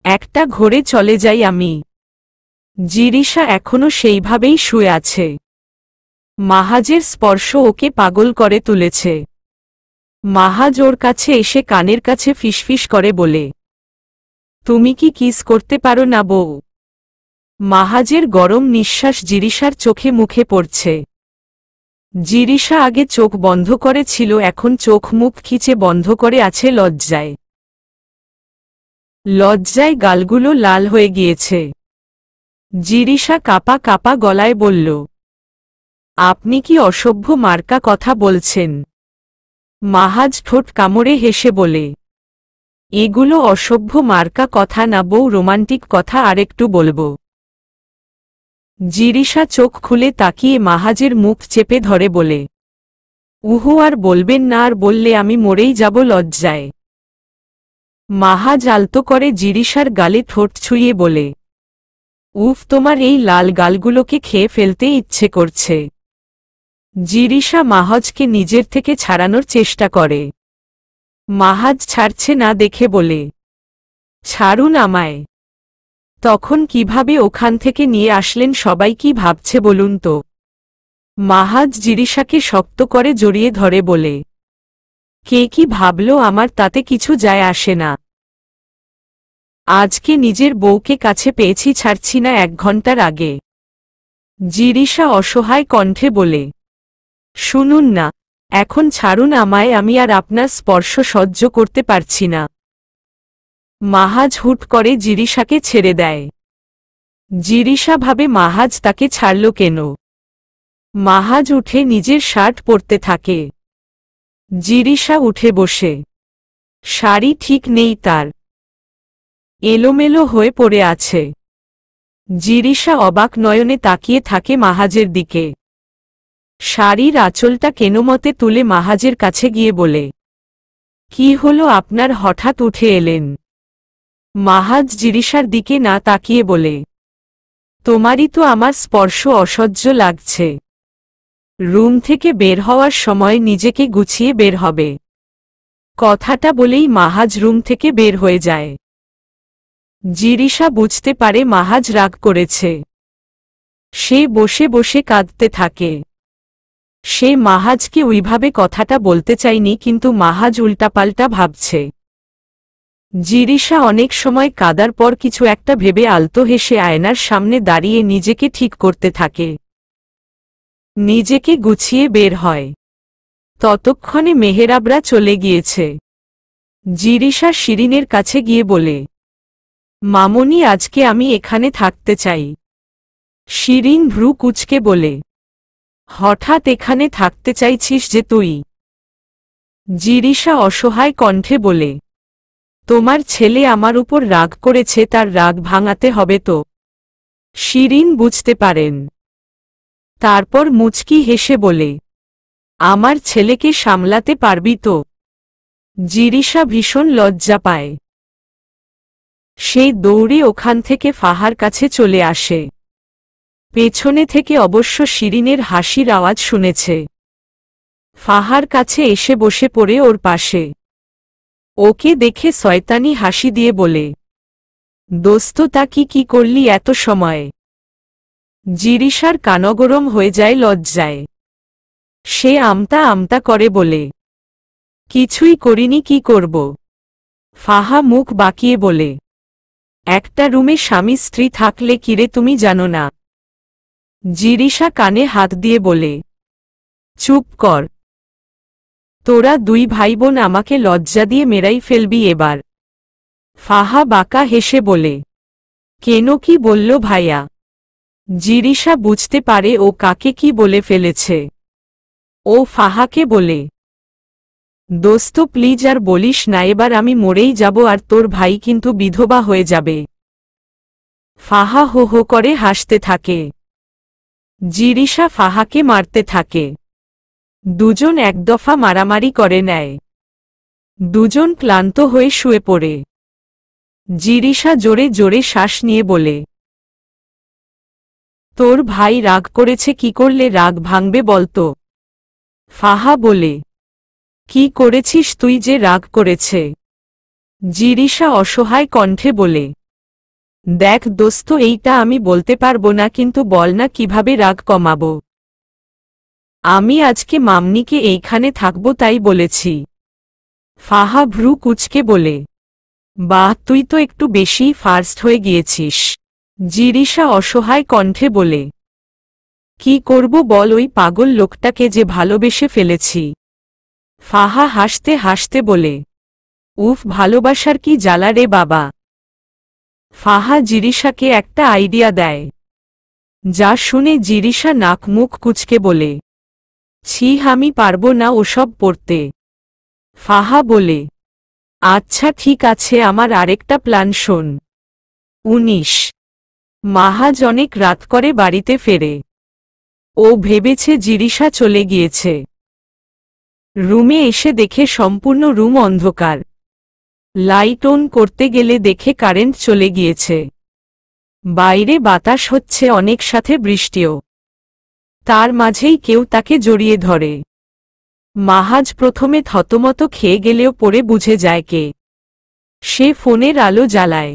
একটা ঘরে চলে যাই আমি। জিরিশা এখনো সেইভাবেই শুয়ে আছে। মাহাজের স্পর্শ ওকে পাগল করে তুলেছে। মাহাজ ওর কাছে এসে কানের কাছে ফিসফিস করে বলে, তুমি কি কিস করতে পারো না বউ? মাহাজের গরম নিঃশ্বাস জিরিশার চোখে মুখে পড়ছে। জিরিশা আগে চোখ বন্ধ করেছিল, এখন চোখ মুখ খিচে বন্ধ করে আছে লজ্জায়। লজ্জায় গালগুলো লাল হয়ে গিয়েছে। জিরিশা কাপা কাপা গলায় বলল, আপনি কি অসভ্য মার্কা কথা বলছেন? মাহাজ ঠোঁট কামড়ে হেসে বলে, এগুলো অসভ্য মার্কা কথা না বউ, রোমান্টিক কথা আরেকটু বলবো। জিরিশা চোখ খুলে তাকিয়ে মাহাজের মুখ চেপে ধরে বলে, উহু আর বলবেন না, আর বললে আমি মরেই যাব লজ্জায়। মাহাজ আলতো করে জিরিশার গালে ঠোঁট ছুঁয়ে বলে, উফ, তোমার এই লাল গালগুলোকে খেয়ে ফেলতে ইচ্ছে করছে। জিরিশা মাহাজকে নিজের থেকে ছাড়ানোর চেষ্টা করে। মাহাজ ছাড়ছে না দেখে বলে, ছাড়ুন আমায়। তখন কিভাবে ওখান থেকে নিয়ে আসলেন সবাই কি ভাবছে বলুন তো? মাহাজ জিরিশাকে শক্ত করে জড়িয়ে ধরে বলে, কে কি ভাবল আমার তাতে কিছু যায় আসে না। আজকে নিজের বউকে কাছে পেয়েছি, ছাড়ছি না 1 ঘন্টার আগে। জিরিশা অসহায় কণ্ঠে বলে, শুনুন না, এখন ছাড়ুন আমায়, আমি আর আপনার স্পর্শ সহ্য করতে পারছি না। মাহাজ হুট করে জিরিশাকে ছেড়ে দেয়। জিরিশা ভাবে মাহাজ তাকে ছাড়ল কেন। মাহাজ উঠে নিজের শার্ট পরতে থাকে। জিরিশা উঠে বসে। শাড়ি ঠিক নেই তার, এলোমেলো হয়ে পড়ে আছে। জিরিশা অবাক নয়নে তাকিয়ে থাকে মাহাজের দিকে। শাড়ির আঁচলটা কেনমতে তুলে মাহাজের কাছে গিয়ে বলে, কি হলো আপনার, হঠাৎ উঠে এলেন? মাহাজ জিরিশার দিকে না তাকিয়ে বলে, তোমারই তো আমার স্পর্শ অসহ্য লাগছে। রুম থেকে বের হওয়ার সময় নিজেকে গুছিয়ে বের হবে। কথাটা বলেই মাহাজ রুম থেকে বের হয়ে যায়। জিরিশা বুঝতে পারে মাহাজ রাগ করেছে। সে বসে বসে কাঁদতে থাকে। সে মাহাজকে ওইভাবে কথাটা বলতে চায়নি, কিন্তু মাহাজ উল্টাপাল্টা ভাবছে। জিরিশা অনেক সময় কাদার পর কিছু একটা ভেবে আলতো হেসে আয়নার সামনে দাঁড়িয়ে নিজেকে ঠিক করতে থাকে। নিজেকে গুছিয়ে বের হয়। ততক্ষণে মেহেরাবরা চলে গিয়েছে। জিরিশা শিরিনের কাছে গিয়ে বলে, মামনি, আজকে আমি এখানে থাকতে চাই। শিরিন ভ্রু কুঁচকে বলে, হঠাৎ এখানে থাকতে চাইছিস যে তুই? জিরিশা অসহায় কণ্ঠে বলে, তোমার ছেলে আমার উপর রাগ করেছে, তার রাগ ভাঙাতে হবে তো। শিরিন বুঝতে পারেন। তারপর মুচকি হেসে বলে, আমার ছেলেকে সামলাতে পারবি তো? জিরিশা ভীষণ লজ্জা পায়। সে দৌড়ে ওখান থেকে ফাহার কাছে চলে আসে। পেছনে থেকে অবশ্য শিরিনের হাসির আওয়াজ শুনেছে। ফাহার কাছে এসে বসে পড়ে ওর পাশে। ওকে দেখে শয়তানি হাসি দিয়ে বলে, দোস্ত, তা কি করলি এত সময়ে? জিরিশার কানগরম হয়ে যায় লজ্জায়। সে আমতা আমতা করে বলে, কিছুই করিনি, কি করব? ফাহা মুখ বাঁকিয়ে বলে, একটা রুমে স্বামী স্ত্রী থাকলে কিরে তুমি জানো না? জিরিশা কানে হাত দিয়ে বলে, চুপ কর। তোরা দুই ভাইবোন আমাকে লজ্জা দিয়ে মেরাই ফেলবি এবার। ফাহা বাঁকা হেসে বলে, কেন, কি বলল ভাইয়া? জিরিশা বুঝতে পারে ও কাকে কি বলে ফেলেছে। ও ফাহাকে বলে, দোস্ত প্লিজ আর বলিস না, এবার আমি মরেই যাব আর তোর ভাই কিন্তু বিধবা হয়ে যাবে। ফাহা হো হো করে হাসতে থাকে। জিরিশা ফাহাকে মারতে থাকে। দুজন এক দফা মারামারি করে নেয়। দুজন ক্লান্ত হয়ে শুয়ে পড়ে। জিরিশা জোরে জোরে শ্বাস নিয়ে বলে, তোর ভাই রাগ করেছে, কি করলে রাগ ভাঙবে বলতো? ফাহা বলে, কি করেছিস তুই যে রাগ করেছে? জিরিশা অসহায় কণ্ঠে বলে, দেখ দোস্ত, এইটা আমি বলতে পারবো না, কিন্তু বল না কিভাবে রাগ কমাবো। আমি আজকে মামনিকে এইখানে থাকবো তাই বলেছি। ফাহা ভ্রু কুঁচকে বলে, বাহ, তুই তো একটু বেশি ফার্স্ট হয়ে গিয়েছিস। জিরিশা অসহায় কণ্ঠে বলে, কি করব বল, ওই পাগল লোকটাকে যে ভালোবেসে ফেলেছি। ফাহা হাসতে হাসতে বলে, উফ, ভালোবাসার কি জ্বালা রে বাবা। ফাহা জিরিশাকে একটা আইডিয়া দেয়। যা শুনে জিরিশা নাক মুখ কুঁচকে বলে, ছি, আমি পারবো না ওসব পড়তে। ফাহা বলে, আচ্ছা ঠিক আছে, আমার আরেকটা প্ল্যান শোন। ১৯ মাহাজ অনেক রাত করে বাড়িতে ফেরে। ও ভেবেছে জিরিশা চলে গিয়েছে। রুমে এসে দেখে সম্পূর্ণ রুম অন্ধকার। লাইট অন করতে গেলে দেখে কারেন্ট চলে গিয়েছে। বাইরে বাতাস হচ্ছে অনেক, সাথে বৃষ্টিও। তার মাঝেই কেউ তাকে জড়িয়ে ধরে। মাহাজ প্রথমে থতমত খেয়ে গেলেও পরে বুঝে যায় কে। সে ফোনের আলো জ্বালায়।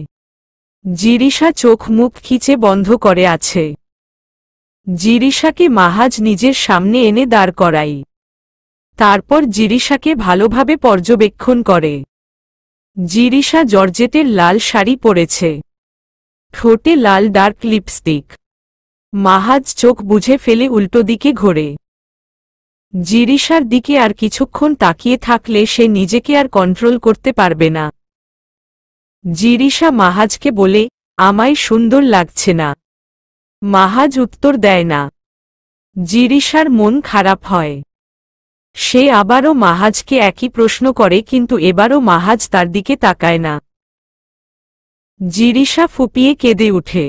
জিরিশা চোখ মুখ খিচে বন্ধ করে আছে। জিরিশাকে মাহাজ নিজের সামনে এনে দাঁড় করাই। তারপর জিরিশাকে ভালোভাবে পর্যবেক্ষণ করে। জিরিশা জর্জেটের লাল শাড়ি পরেছে। ঠোঁটে লাল ডার্ক লিপস্টিক। মাহাজ চোখ বুঝে ফেলে উল্টো দিকে ঘোরে। জিরিশার দিকে আর কিছুক্ষণ তাকিয়ে থাকলে সে নিজেকে আর কন্ট্রোল করতে পারবে না। জিরিশা মাহাজকে বলে, আমায় সুন্দর লাগছে না। মাহাজ উত্তর দেয় না। জিরিশার মন খারাপ হয়। সে আবারও মাহাজকে একই প্রশ্ন করে, কিন্তু এবারও মাহাজ তার দিকে তাকায় না। জিরিশা ফুপিয়ে কেঁদে উঠে।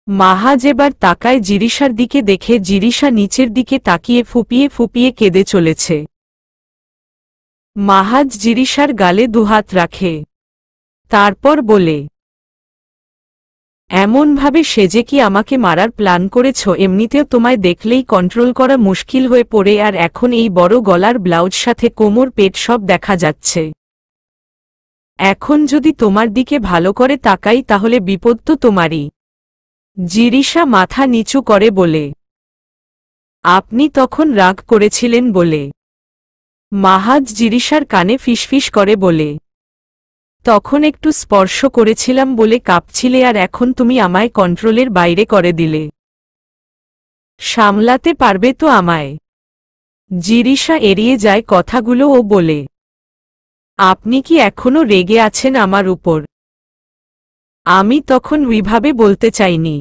মাহাজ এবার তাকায় জিরিশার দিকে, দেখে জিরিশা নিচের দিকে তাকিয়ে ফুপিয়ে ফুপিয়ে কেঁদে চলেছে। মাহাজ জিরিশার গালে দুহাত রাখে। তারপর বলে, এমনভাবে সেজে কি আমাকে মারার প্ল্যান করেছ? এমনিতেও তোমায় দেখলেই কন্ট্রোল করা মুশকিল হয়ে পড়ে, আর এখন এই বড় গলার ব্লাউজ সাথে কোমর পেট সব দেখা যাচ্ছে। এখন যদি তোমার দিকে ভালো করে তাকাই তাহলে বিপদ তো তোমারই। জিরিশা মাথা নিচু করে বলে, আপনি তখন রাগ করেছিলেন বলে। মাহাজ জিরিশার কানে ফিসফিস করে বলে, তখন একটু স্পর্শ করেছিলাম বলে কাঁপছিলে, আর এখন তুমি আমায় কন্ট্রোলের বাইরে করে দিলে। সামলাতে পারবে তো আমায়? জিরিশা এড়িয়ে যায় কথাগুলো ও বলে, আপনি কি এখনো রেগে আছেন আমার উপর? আমি তখন ওইভাবে বলতে চাইনি।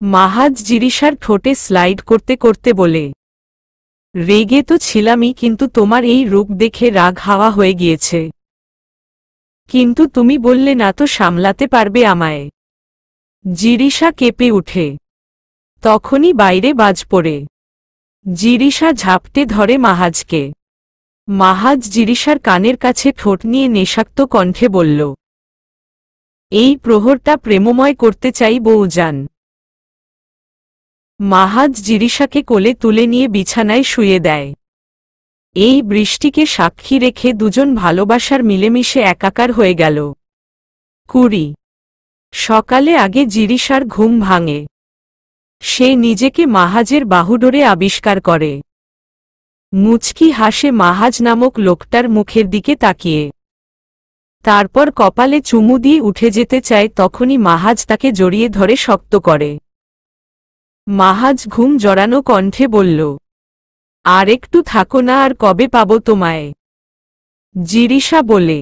মাহাজ জিরিশার ঠোঁটে স্লাইড করতে করতে বলে, রেগে তো ছিলামই, কিন্তু তোমার এই রূপ দেখে রাগ হাওয়া হয়ে গিয়েছে। কিন্তু তুমি বললে না তো সামলাতে পারবে আমায়। জিরিশা কেঁপে উঠে। তখনই বাইরে বাজ পড়ে। জিরিশা ঝাপটে ধরে মাহাজকে। মাহাজ জিরিশার কানের কাছে ঠোঁট নিয়ে নেশাক্ত কণ্ঠে বলল, এই প্রহরটা প্রেমময় করতে চাই বউজান। মাহাজ জিরিশাকে কোলে তুলে নিয়ে বিছানায় শুয়ে দেয়। এই বৃষ্টিকে সাক্ষী রেখে দুজন ভালোবাসার মিলেমিশে একাকার হয়ে গেল। 20 সকালে আগে জিরিশার ঘুম ভাঙে। সে নিজেকে মাহাজের বাহুডোরে আবিষ্কার করে। মুচকি হাসে মাহাজ নামক লোকটার মুখের দিকে তাকিয়ে। তারপর কপালে চুমু দিয়ে উঠে যেতে চায়, তখনই মাহাজ তাকে জড়িয়ে ধরে শক্ত করে। মাহাজ ঘুম জড়ানো কণ্ঠে বলল, আর একটু থাকো না, আর কবে পাবো তোমায়? জিরিশা বলে,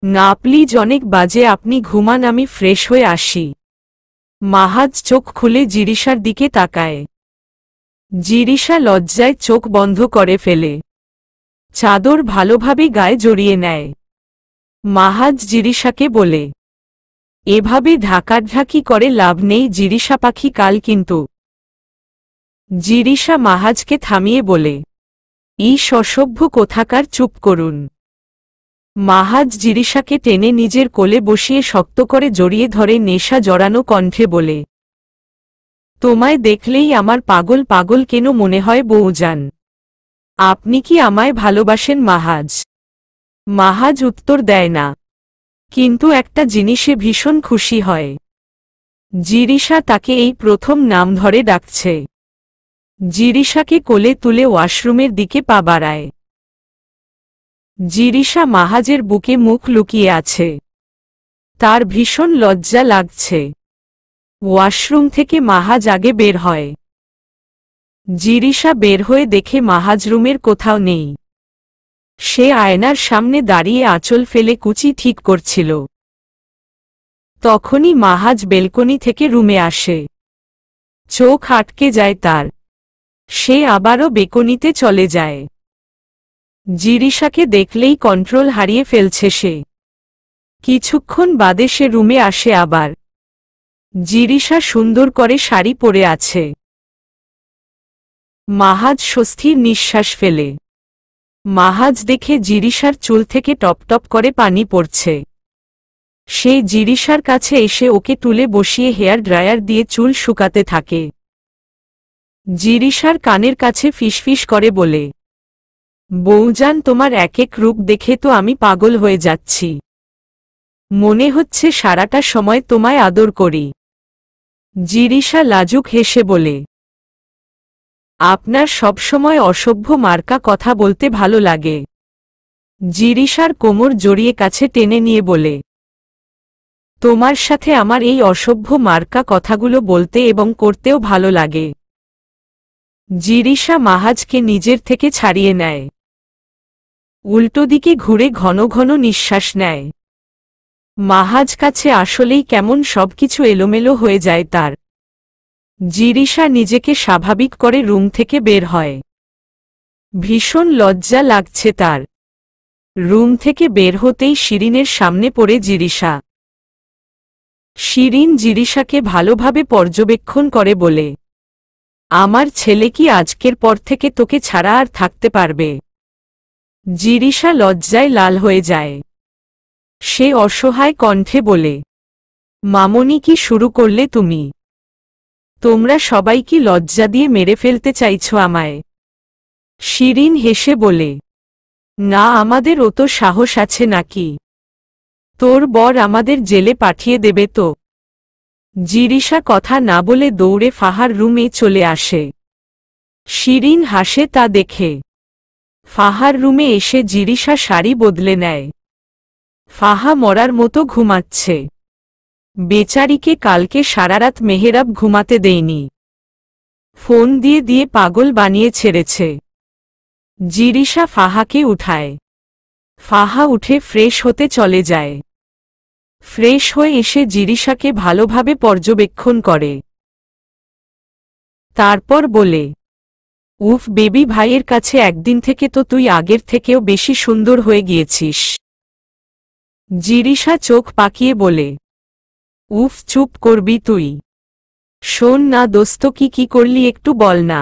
না প্লিজ, অনেক বাজে, আপনি ঘুমান, আমি ফ্রেশ হয়ে আসি। মাহাজ চোখ খুলে জিরিশার দিকে তাকায়। জিরিশা লজ্জায় চোখ বন্ধ করে ফেলে। চাদর ভালোভাবে গায়ে জড়িয়ে নেয়। মাহাজ জিরিশাকে বলে, এভাবে ঢাকাঢাকি করে লাভ নেই জিরিশা পাখি, কাল কিন্তু। জিরিশা মাহাজকে থামিয়ে বলে, এই অসভ্য কোথাকার, চুপ করুন। মাহাজ জিরিশাকে টেনে নিজের কোলে বসিয়ে শক্ত করে জড়িয়ে ধরে নেশা জড়ানো কণ্ঠে বলে, তোমায় দেখলেই আমার পাগল পাগল কেন মনে হয় বউজান। আপনি কি আমায় ভালোবাসেন মাহাজ? মাহাজ উত্তর দেয় না, কিন্তু একটা জিনিসে ভীষণ খুশি হয়। জিরিশা তাকে এই প্রথম নাম ধরে ডাকছে। জিরিশাকে কোলে তুলে ওয়াশরুমের দিকে পা বাড়ায়। জিরিশা মাহাজের বুকে মুখ লুকিয়ে আছে। তার ভীষণ লজ্জা লাগছে। ওয়াশরুম থেকে মাহাজ আগে বের হয়। জিরিশা বের হয়ে দেখে মাহাজ রুমের কোথাও নেই। সে আয়নার সামনে দাঁড়িয়ে আঁচল ফেলে কুচি ঠিক করছিল। তখনই মাহাজ বেলকনি থেকে রুমে আসে। চোখ আটকে যায় তার। সে আবারও বেকনিতে চলে যায়। জিরিশাকে দেখলেই কন্ট্রোল হারিয়ে ফেলছে সে। কিছুক্ষণ বাদে সে রুমে আসে আবার। জিরিশা সুন্দর করে শাড়ি পরে আছে। মাহাজ স্বস্তির নিঃশ্বাস ফেলে। মাহাজ দেখে জিরিশার চুল থেকে টপটপ করে পানি পড়ছে। সে জিরিশার কাছে এসে ওকে তুলে বসিয়ে হেয়ার ড্রায়ার দিয়ে চুল শুকাতে থাকে। জিরিশার কানের কাছে ফিসফিস করে বলে, বউজান, তোমার এক এক রূপ দেখে তো আমি পাগল হয়ে যাচ্ছি। মনে হচ্ছে সারাটা সময় তোমায় আদর করি। জিরিশা লাজুক হেসে বলে, আপনার সবসময় অসভ্য মার্কা কথা বলতে ভালো লাগে। জিরিশার কোমর জড়িয়ে কাছে টেনে নিয়ে বলে, তোমার সাথে আমার এই অসভ্য মার্কা কথাগুলো বলতে এবং করতেও ভালো লাগে। জিরিশা মাহাজকে নিজের থেকে ছাড়িয়ে নেয়। উল্টো দিকে ঘুরে ঘন ঘন নিঃশ্বাস নেয়। মাহাজ কাছে আসলেই কেমন সবকিছু এলোমেলো হয়ে যায় তার। জিরিশা নিজেকে স্বাভাবিক করে রুম থেকে বের হয়। ভীষণ লজ্জা লাগছে তার। রুম থেকে বের হতেই শিরিনের সামনে পড়ে জিরিশা। শিরিন জিরিশাকে ভালোভাবে পর্যবেক্ষণ করে বলে, আমার ছেলে কি আজকের পর থেকে তোকে ছাড়া আর থাকতে পারবে? জিরিশা লজ্জায় লাল হয়ে যায়। সে অসহায় কণ্ঠে বলে, মামনি কি শুরু করলে তুমি? তোমরা সবাই কি লজ্জা দিয়ে মেরে ফেলতে চাইছ আমায়? শিরিন হেসে বলে, না, আমাদের অত সাহস আছে নাকি? তোর বর আমাদের জেলে পাঠিয়ে দেবে তো? জিরিশা কথা না বলে দৌড়ে ফাহার রুমে চলে আসে। শিরিন হাসে তা দেখে। ফাহার রুমে এসে জিরিশা শাড়ি বদলে নেয়। ফাহা মরার মতো ঘুমাচ্ছে। বেচারিকে কালকে সারারাত মেহেরাব ঘুমাতে দেয়নি। ফোন দিয়ে দিয়ে পাগল বানিয়ে ছেড়েছে। জিরিশা ফাহাকে উঠায়। ফাহা উঠে ফ্রেশ হতে চলে যায়। ফ্রেশ হয়ে এসে জিরিশাকে ভালোভাবে পর্যবেক্ষণ করে। তারপর বলে, উফ বেবি ভাইয়ের কাছে একদিন থেকে তো তুই আগের থেকেও বেশি সুন্দর হয়ে গিয়েছিস। জিরিশা চোখ পাকিয়ে বলে, উফ চুপ করবি তুই। শোন না দোস্ত, কি করলি একটু বল না।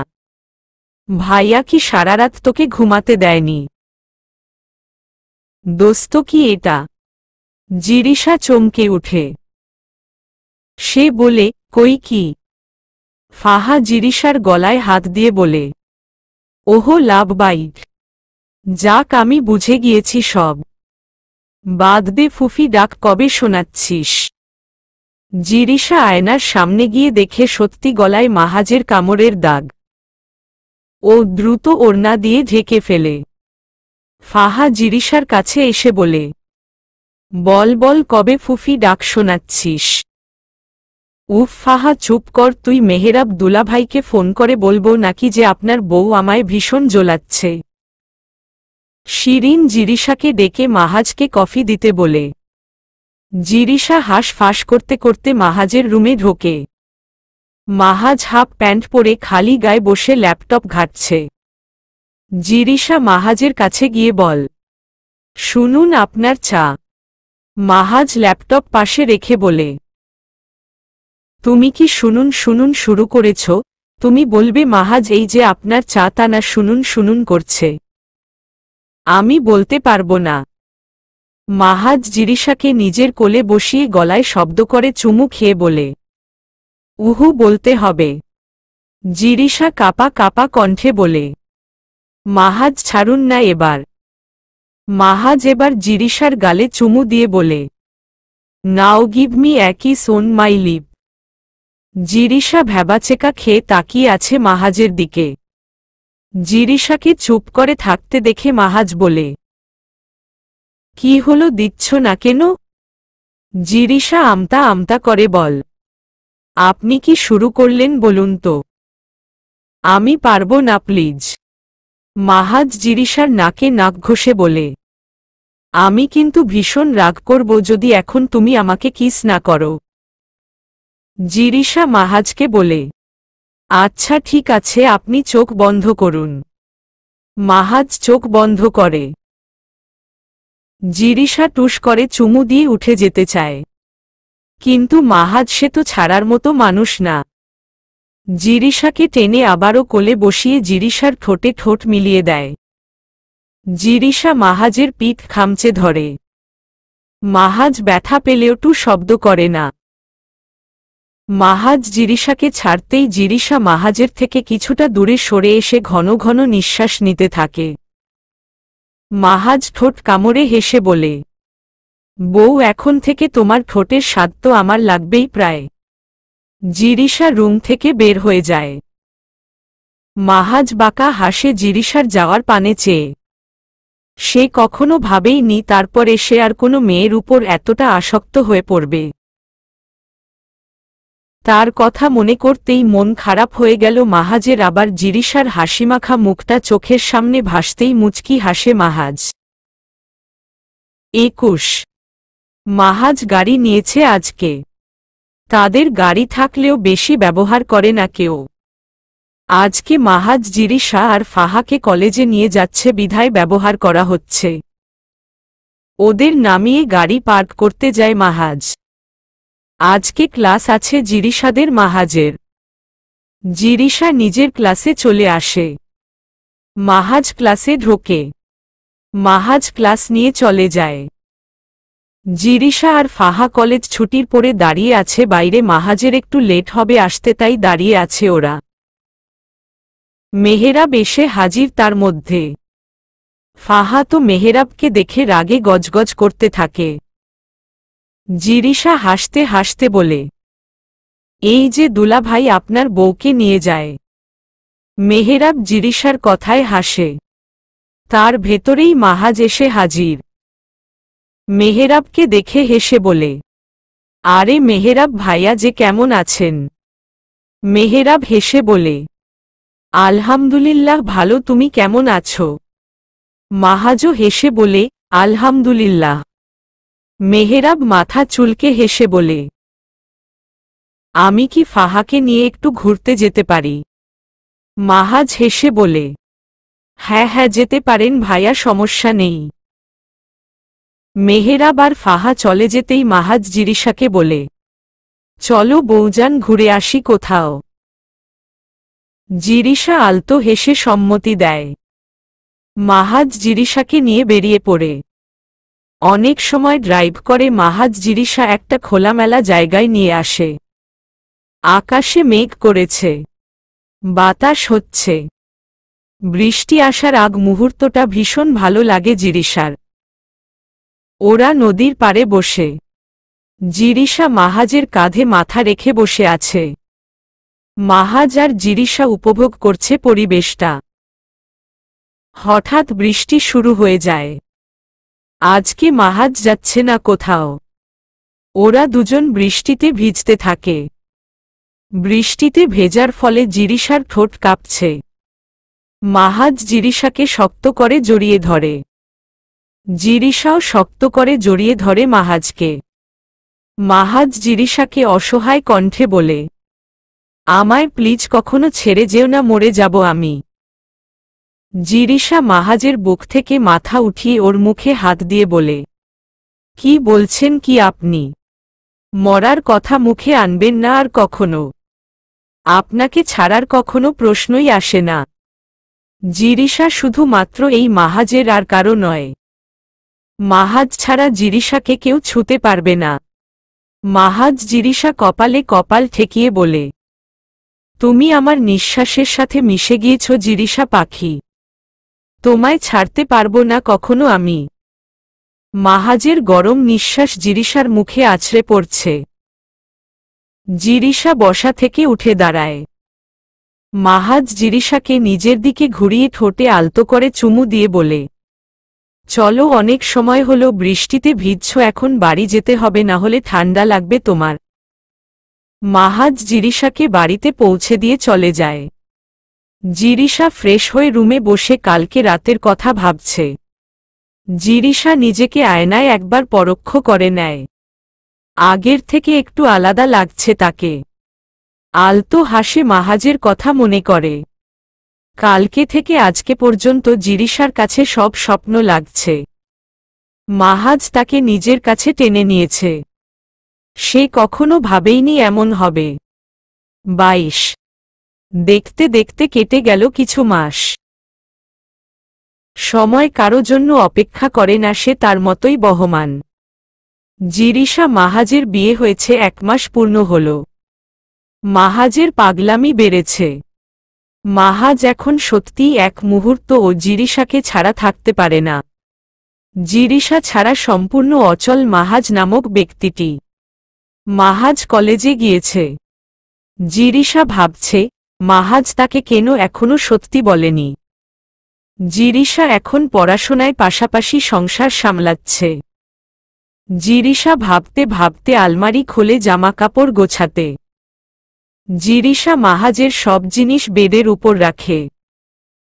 ভাইয়া কি সারারাত তোকে ঘুমাতে দেয়নি? দোস্ত কি এটা? জিরিশা চমকে উঠে। সে বলে, কই কি? ফাহা জিরিশার গলায় হাত দিয়ে বলে, ওহো লাভ বাইট। যাক, আমি বুঝে গিয়েছি সব। বাদ দে ফুফি ডাক কবে শোনাচ্ছিস? জিরিশা আয়নার সামনে গিয়ে দেখে সত্যি গলায় মাহাজের কামড়ের দাগ। ও দ্রুত ওড়না দিয়ে ঢেকে ফেলে। ফাহা জিরিশার কাছে এসে বলে, বল বল কবে ফুফি ডাক শোনাচ্ছিস? উফ ফাহা চুপ কর তুই। মেহেরাব দুলাভাইকে ফোন করে বলবো নাকি যে আপনার বউ আমায় ভীষণ জ্বলাচ্ছে? শিরিন জিরিশাকে ডেকে মাহাজকে কফি দিতে বলে। জিরিশা হাঁস ফাঁস করতে করতে মাহাজের রুমে ঢোকে। মাহাজ হাফ প্যান্ট পরে খালি গায়ে বসে ল্যাপটপ ঘাঁটছে। জিরিশা মাহাজের কাছে গিয়ে বল, শুনুন আপনার চা। মাহাজ ল্যাপটপ পাশে রেখে বলে, তুমি কি শুনুন শুনুন শুরু করেছ? তুমি বলবে মাহাজ এই যে আপনার চা তা না শুনুন শুনুন করছে। আমি বলতে পারবো না। মাহাজ জিরিশাকে নিজের কোলে বসিয়ে গলায় শব্দ করে চুমু খেয়ে বলে, উহু বলতে হবে। জিরিশা কাপা কাপা কণ্ঠে বলে, মাহাজ ছাড়ুন না এবার। মাহাজ এবার জিরিশার গালে চুমু দিয়ে বলে, now give me a kiss on my lip. Jirisha ভ্যাবাচেকা খেয়ে তাকিয়ে আছে মাহাজের দিকে। জিরিশাকে চুপ করে থাকতে দেখে মাহাজ বলে, কি হলো দিচ্ছ না কেন? জিরিশা আমতা আমতা করে বল, আপনি কি শুরু করলেন বলুন তো। আমি পারবো না প্লিজ। মাহাজ জিরিশার নাকে নাক ঘষে বলে, আমি কিন্তু ভীষণ রাগ করব যদি এখন তুমি আমাকে কিস না করো। জিরিশা মাহাজকে বলে, আচ্ছা ঠিক আছে, আপনি চোখ বন্ধ করুন। মাহাজ চোখ বন্ধ করে। জিরিশা টুস করে চুমু দিয়ে উঠে যেতে চায়। কিন্তু মাহাজ সে তো ছাড়ার মতো মানুষ না। জিরিশাকে টেনে আবারও কোলে বসিয়ে জিরিশার ঠোঁটে ঠোঁট মিলিয়ে দেয়। জিরিশা মাহাজের পিঠ খামচে ধরে। মাহাজ ব্যথা পেলেও টু শব্দ করে না। মাহাজ জিরিশাকে ছাড়তেই জিরিশা মাহাজের থেকে কিছুটা দূরে সরে এসে ঘন ঘন নিঃশ্বাস নিতে থাকে। মাহাজ ঠোঁট কামড়ে হেসে বলে, বউ এখন থেকে তোমার ঠোঁটের স্বাদ তো আমার লাগবেই প্রায়। জিরিশা রুম থেকে বের হয়ে যায়। মাহাজ বাঁকা হাসে জিরিশার যাওয়ার পানে চেয়ে। সে কখনো ভাবেইনি তারপরে সে আর কোনো মেয়ের উপর এতটা আসক্ত হয়ে পড়বে। তার কথা মনে করতেই মন খারাপ হয়ে গেল মাহাজের। আবার জিরিশার হাসিমাখা মুখটা চোখের সামনে ভাসতেই মুচকি হাসে মাহাজ। 21 মাহাজ গাড়ি নিয়েছে আজকে। তাদের গাড়ি থাকলেও বেশি ব্যবহার করে না কেউ। আজকে মাহাজ জিরিশা আর ফাহাকে কলেজে নিয়ে যাচ্ছে বিধায় ব্যবহার করা হচ্ছে। ওদের নামিয়ে গাড়ি পার্ক করতে যায় মাহাজ। আজকে ক্লাস আছে জিরিশাদের মাহাজের। জিরিশা নিজের ক্লাসে চলে আসে। মাহাজ ক্লাসে ঢোকে। মাহাজ ক্লাস নিয়ে চলে যায়। জিরিশা আর ফাহা কলেজ ছুটির পরে দাঁড়িয়ে আছে বাইরে। মাহাজের একটু লেট হবে আসতে, তাই দাঁড়িয়ে আছে ওরা। মেহেরাব এসে হাজির তার মধ্যে। ফাহা তো মেহেরাবকে দেখে রাগে গজগজ করতে থাকে। জিরিশা হাসতে হাসতে বলে, এই যে দুলাভাই আপনার বউকে নিয়ে যায়। মেহেরাব জিরিশার কথায় হাসে। তার ভেতরেই মাহাজ এসে হাজির। মেহেরাবকে দেখে হেসে বলে, আরে মেহেরাব ভাইয়া যে কেমন আছেন? মেহেরাব হেসে বলে, আলহামদুলিল্লাহ ভালো, তুমি কেমন আছো? মাহাজও হেসে বলে, আলহামদুলিল্লাহ। মেহেরাব মাথা চুলকে হেসে বলে, আমি কি ফাহাকে নিয়ে একটু ঘুরতে যেতে পারি? মাহাজ হেসে বলে, হ্যাঁ হ্যাঁ যেতে পারেন ভাইয়া, সমস্যা নেই। মেহেরাব আর ফাহা চলে যেতেই মাহাজ জিরিশাকে বলে, চলো বউজান ঘুরে আসি কোথাও। জিরিশা আলতো হেসে সম্মতি দেয়। মাহাজ জিরিশাকে নিয়ে বেরিয়ে পড়ে। অনেক সময় ড্রাইভ করে মাহাজ জিরিশা একটা খোলামেলা জায়গায় নিয়ে আসে। আকাশে মেঘ করেছে, বাতাস হচ্ছে। বৃষ্টি আসার আগ মুহূর্তটা ভীষণ ভালো লাগে জিরিশার। ওরা নদীর পাড়ে বসে। জিরিশা মাহাজের কাঁধে মাথা রেখে বসে আছে। মাহাজ আর জিরিশা উপভোগ করছে পরিবেশটা। হঠাৎ বৃষ্টি শুরু হয়ে যায়। আজকে মাহাজ যাচ্ছে না কোথাও। ওরা দুজন বৃষ্টিতে ভিজতে থাকে। বৃষ্টিতে ভেজার ফলে জিরিশার ঠোঁট কাঁপছে। মাহাজ জিরিশাকে শক্ত করে জড়িয়ে ধরে। জিরিশাও শক্ত করে জড়িয়ে ধরে মাহাজকে। মাহাজ জিরিশাকে অসহায় কণ্ঠে বলে, আমায় প্লিজ কখনো ছেড়ে যেও না, মরে যাব আমি। জিরিশা মাহাজের বুক থেকে মাথা উঠিয়ে ওর মুখে হাত দিয়ে বলে, কি বলছেন কি আপনি? মরার কথা মুখে আনবেন না আর কখনো। আপনাকে ছাড়ার কখনো প্রশ্নই আসে না। জিরিশা শুধুমাত্র এই মাহাজের আর কারো নয়। মাহাজ ছাড়া জিরিশাকে কেউ ছুঁতে পারবে না। মাহাজ জিরিশা কপালে কপাল ঠেকিয়ে বলে, তুমি আমার নিঃশ্বাসের সাথে মিশে গিয়েছ জিরিশা পাখি। তোমায় ছাড়তে পারবো না কখনো আমি। মাহাজের গরম নিঃশ্বাস জিরিশার মুখে আছড়ে পড়ছে। জিরিশা বসা থেকে উঠে দাঁড়ায়। মাহাজ জিরিশাকে নিজের দিকে ঘুরিয়ে ঠোঁটে আলতো করে চুমু দিয়ে বলে, চলো অনেক সময় হলো বৃষ্টিতে ভিজছ, এখন বাড়ি যেতে হবে, না হলে ঠান্ডা লাগবে তোমার। মাহাজ জিরিশাকে বাড়িতে পৌঁছে দিয়ে চলে যায়। জিরিশা ফ্রেশ হয়ে রুমে বসে কালকে রাতের কথা ভাবছে। জিরিশা নিজেকে আয়নায় একবার পরখ করে নেয়। আগের থেকে একটু আলাদা লাগছে তাকে। আলতো হাসে মাহাজের কথা মনে করে। কালকে থেকে আজকে পর্যন্ত জিরিশার কাছে সব স্বপ্ন লাগছে। মাহাজ তাকে নিজের কাছে টেনে নিয়েছে। সে কখনো ভাবেইনি এমন হবে। 22 দেখতে দেখতে কেটে গেল কিছু মাস। সময় কারো জন্য অপেক্ষা করে না, সে তার মতোই বহমান। জিরিশা মাহাজের বিয়ে হয়েছে 1 মাস পূর্ণ হল। মাহাজের পাগলামি বেড়েছে। মাহাজ এখন সত্যিই এক মুহূর্ত ও জিরিশাকে ছাড়া থাকতে পারে না। জিরিশা ছাড়া সম্পূর্ণ অচল মাহাজ নামক ব্যক্তিটি। মাহাজ কলেজে গিয়েছে। জিরিশা ভাবছে মাহাজ তাকে কেন এখনো সত্যি বলেনি। জিরিশা এখন পড়াশোনায় পাশাপাশি সংসার সামলাচ্ছে। জিরিশা ভাবতে ভাবতে আলমারি খুলে জামাকাপড় গোছাতে। জিরিশা মাহাজের সব জিনিস বেডের উপর রাখে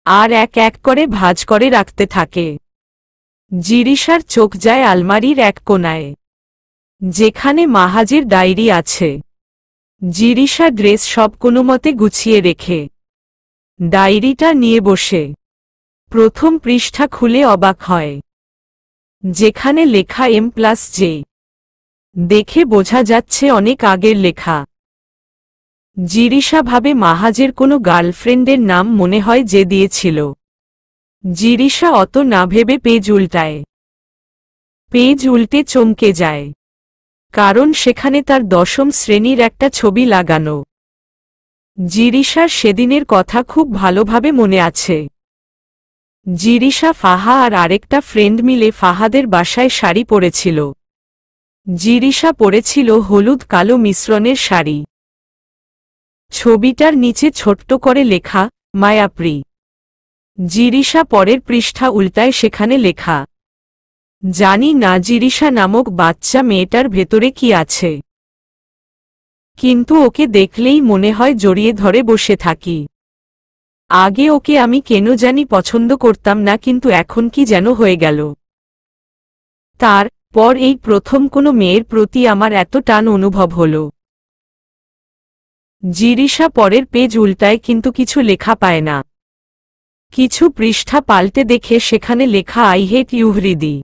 আর এক এক করে ভাঁজ করে রাখতে থাকে। জিরিশার চোখ যায় আলমারির এক কোণায়, যেখানে মাহাজের ডায়েরি আছে। জিরিশা ড্রেস সব কোনোমতে গুছিয়ে রেখে ডায়েরিটা নিয়ে বসে প্রথম পৃষ্ঠা খুলে অবাক হয়, যেখানে লেখা M+J। দেখে বোঝা যাচ্ছে অনেক আগের লেখা। জিরিশা ভাবে মাহাজের কোনো গার্লফ্রেন্ডের নাম মনে হয় যে দিয়েছিল। জিরিশা অত না ভেবে পেজ উল্টায়। পেজ উল্টে চমকে যায়, কারণ সেখানে তার 10ম শ্রেণীর একটা ছবি লাগানো। জিরিশার সেদিনের কথা খুব ভালোভাবে মনে আছে। জিরিশা, ফাহা আর আরেকটা ফ্রেন্ড মিলে ফাহাদের বাসায় শাড়ি পরেছিল। জিরিশা পরেছিল হলুদ কালো মিশ্রণের শাড়ি। ছবিটার নিচে ছোট্ট করে লেখা মায়াপ্রি। জিরিশা পরের পৃষ্ঠা উল্টায়, সেখানে লেখা, জানি না জিরিশা নামক বাচ্চা মেয়েটার ভেতরে কি আছে, কিন্তু ওকে দেখলেই মনে হয় জড়িয়ে ধরে বসে থাকি। আগে ওকে আমি কেন জানি পছন্দ করতাম না, কিন্তু এখন কি যেন হয়ে গেল। তার পর এই প্রথম কোনো মেয়ের প্রতি আমার এত টান অনুভব হল। জিরিশা পরের পেজ উল্টায়, কিন্তু কিছু লেখা পায় না। কিছু পৃষ্ঠা পাল্টে দেখে সেখানে লেখা আই হেট ইউ হৃদি।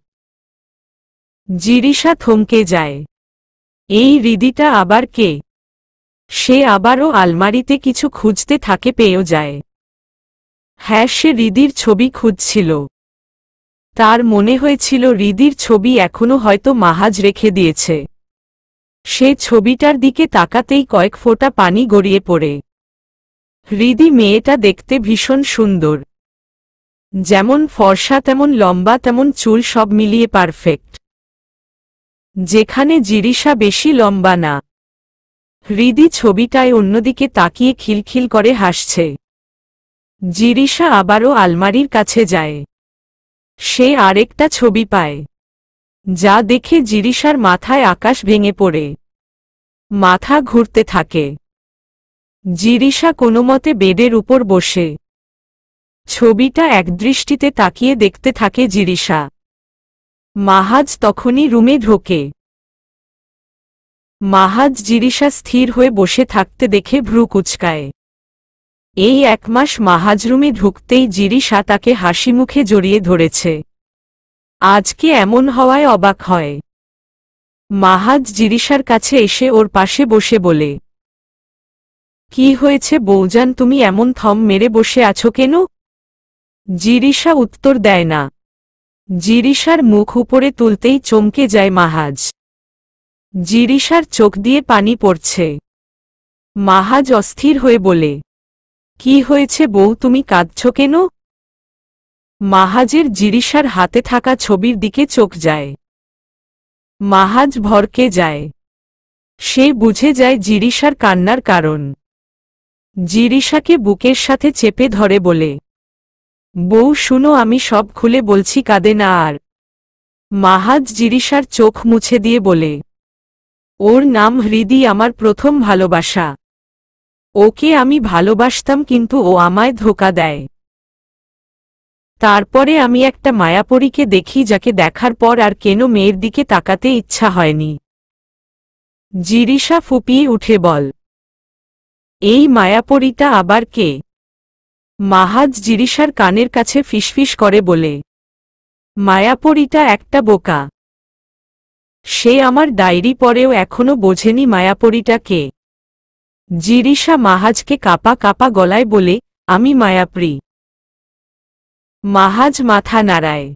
জিরিশা থমকে যায়। এই হৃদিটা আবার কে? সে আবারও আলমারিতে কিছু খুঁজতে থাকে, পেয়েও যায়। হ্যাঁ, সে হৃদির ছবি খুঁজছিল। তার মনে হয়েছিল হৃদির ছবি এখনো হয়তো মাহাজ রেখে দিয়েছে। সে ছবিটার দিকে তাকাতেই কয়েক ফোঁটা পানি গড়িয়ে পড়ে। হৃদি মেয়েটা দেখতে ভীষণ সুন্দর, যেমন ফর্সা তেমন লম্বা তেমন চুল, সব মিলিয়ে পারফেক্ট। যেখানে জিরিশা বেশি লম্বা না। হৃদি ছবিটায় অন্যদিকে তাকিয়ে খিলখিল করে হাসছে। জিরিশা আবারও আলমারির কাছে যায়। সে আরেকটা ছবি পায়, যা দেখে জিরিশার মাথায় আকাশ ভেঙে পড়ে। মাথা ঘুরতে থাকে। জিরিশা কোনোমতে বেডের উপর বসে ছবিটা একদৃষ্টিতে তাকিয়ে দেখতে থাকে জিরিশা। মাহাজ তখনই রুমে ঢোকে। মাহাজ জিরিশা স্থির হয়ে বসে থাকতে দেখে ভ্রু কুঁচকায়। এই 1 মাস মাহাজ রুমে ঢুকতেই জিরিশা তাকে হাসিমুখে জড়িয়ে ধরেছে। আজকে এমন হওয়ায় অবাক হয়। মাহাজ জিরিশার কাছে এসে ওর পাশে বসে বলে, কি হয়েছে বৌজান, তুমি এমন থম মেরে বসে আছো কেন? জিরিশা উত্তর দেয় না। জিরিশার মুখ উপরে তুলতেই চমকে যায় মাহাজ। জিরিশার চোখ দিয়ে পানি পড়ছে। মাহাজ অস্থির হয়ে বলে, কি হয়েছে বউ, তুমি কাঁদছ কেন? মাহাজের জিরিশার হাতে থাকা ছবির দিকে চোখ যায়। মাহাজ ভরকে যায়। সে বুঝে যায় জিরিশার কান্নার কারণ। জিরিশাকে বুকের সাথে চেপে ধরে বলে, বউ শুনো, আমি সব খুলে বলছি, কাঁদে না আর। মাহাজ জিরিশার চোখ মুছে দিয়ে বলে, ওর নাম হৃদি, আমার প্রথম ভালোবাসা। ওকে আমি ভালোবাসতাম, কিন্তু ও আমায় ধোঁকা দেয়। তারপরে আমি একটা মায়াপরীকে দেখি, যাকে দেখার পর আর কেন মেয়ের দিকে তাকাতে ইচ্ছা হয়নি। জিরিশা ফুপিয়ে উঠে বল, এই মায়াপরীটা আবার কে? মাহাজ জিরিশার কানের কাছে ফিসফিস করে বলে, মায়াপরীটা একটা বোকা। সে আমার ডায়েরি পড়েও এখনো বোঝেনি মায়াপরীটা কে। জিরিশা মাহাজকে কাপা কাপা গলায় বলে, আমি মায়াপ্রি। মাহাজ মাথা নাড়ায়।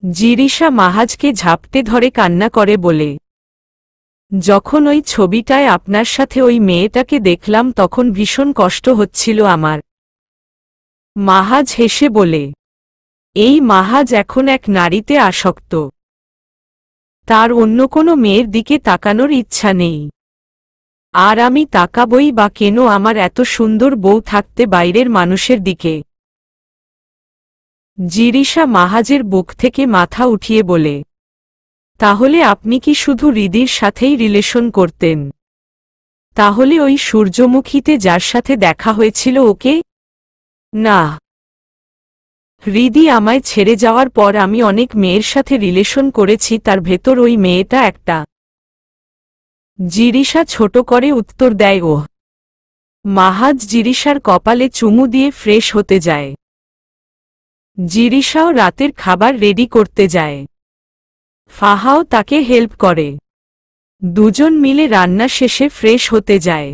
জিরিশা মাহাজকে ঝাপটে ধরে কান্না করে বলে, যখন ওই ছবিটায় আপনার সাথে ওই মেয়েটাকে দেখলাম তখন ভীষণ কষ্ট হচ্ছিল আমার। মাহাজ হেসে বলে, এই মাহাজ এখন এক নারীতে আসক্ত। তার অন্য কোনো মেয়ের দিকে তাকানোর ইচ্ছা নেই। আর আমি তাকাবই বা কেন, আমার এত সুন্দর বউ থাকতে বাইরের মানুষের দিকে। জিরিশা মাহাজের বুক থেকে মাথা উঠিয়ে বলে, তাহলে আপনি কি শুধু হৃদির সাথেই রিলেশন করতেন? তাহলে ওই সূর্যমুখীতে যার সাথে দেখা হয়েছিল ওকে? না, হৃদি আমায় ছেড়ে যাওয়ার পর আমি অনেক মেয়ের সাথে রিলেশন করেছি, তার ভেতর ওই মেয়েটা একটা। জিরিশা ছোট করে উত্তর দেয় ওহ। মাহাজ জিরিশার কপালে চুমু দিয়ে ফ্রেশ হতে যায়। জিরিশাও রাতের খাবার রেডি করতে যায়। ফাহাও তাকে হেল্প করে। দুজন মিলে রান্না শেষে ফ্রেশ হতে যায়।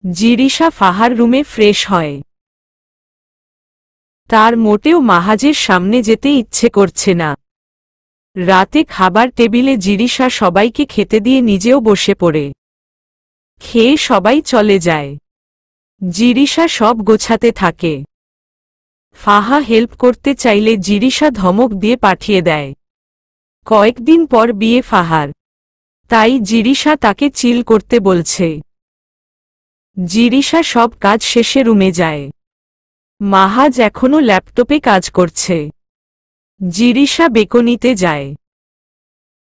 জিরিশা ফাহার রুমে ফ্রেশ হয়। তার মোটেও মাহাজের সামনে যেতে ইচ্ছে করছে না। রাতে খাবার টেবিলে জিরিশা সবাইকে খেতে দিয়ে নিজেও বসে পড়ে। খেয়ে সবাই চলে যায়। জিরিশা সব গোছাতে থাকে। ফাহা হেল্প করতে চাইলে জিরিশা ধমক দিয়ে পাঠিয়ে দেয়। কয়েকদিন পর বিয়ে ফাহার, তাই জিরিশা তাকে চিল করতে বলছে। জিরিশা সব কাজ শেষে রুমে যায়। মাহাজ এখনো ল্যাপটপে কাজ করছে। জিরিশা বেকনিতে যায়।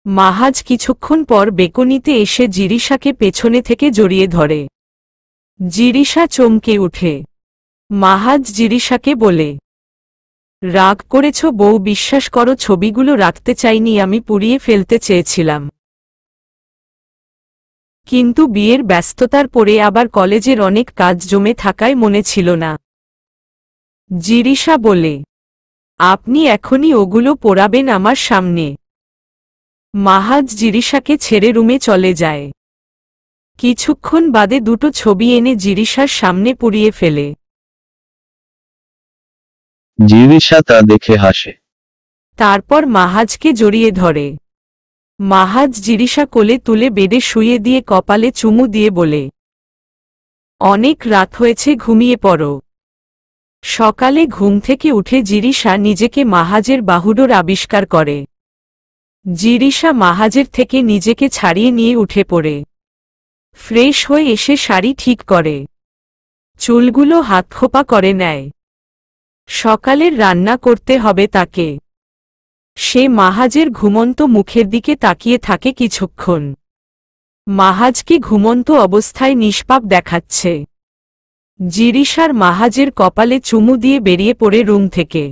মাহাজ কিছুক্ষণ পর বেকনিতে এসে জিরিশাকে পেছনে থেকে জড়িয়ে ধরে। জিরিশা চমকে উঠে। মাহাজ জিরিশাকে বলে, রাগ করেছ বউ? বিশ্বাস করো, ছবিগুলো রাখতে চাইনি, আমি পুড়িয়ে ফেলতে চেয়েছিলাম, কিন্তু বিয়ের ব্যস্ততার পরে আবার কলেজের অনেক কাজ জমে থাকায় মনে ছিল না। জিরিশা বলে, আপনি এখনই ওগুলো পোড়াবেন আমার সামনে? মাহাজ জিরিশাকে ছেড়ে রুমে চলে যায়। কিছুক্ষণ বাদে দুটো ছবি এনে জিরিশার সামনে পুড়িয়ে ফেলে। জিরিশা তা দেখে হাসে। তারপর মাহাজকে জড়িয়ে ধরে। মাহাজ জিরিশা কোলে তুলে বেডে শুইয়ে দিয়ে কপালে চুমু দিয়ে বলে, অনেক রাত হয়েছে, ঘুমিয়ে পড়ো। সকালে ঘুম থেকে উঠে জিরিশা নিজেকে মাহাজের বাহুডোর আবিষ্কার করে। জিরিশা মাহাজের থেকে নিজেকে ছাড়িয়ে নিয়ে উঠে পড়ে। ফ্রেশ হয়ে এসে শাড়ি ঠিক করে। চুলগুলো হাতখোপা করে নেয়। সকালের রান্না করতে হবে তাকে। সে মাহাজের ঘুমন্ত মুখের দিকে তাকিয়ে থাকে কিছুক্ষণ। মাহাজকে ঘুমন্ত অবস্থায় নিষ্পাপ দেখাচ্ছে। জিরিশার মাহাজের কপালে চুমু দিয়ে বেরিয়ে পড়ে রুম থেকে।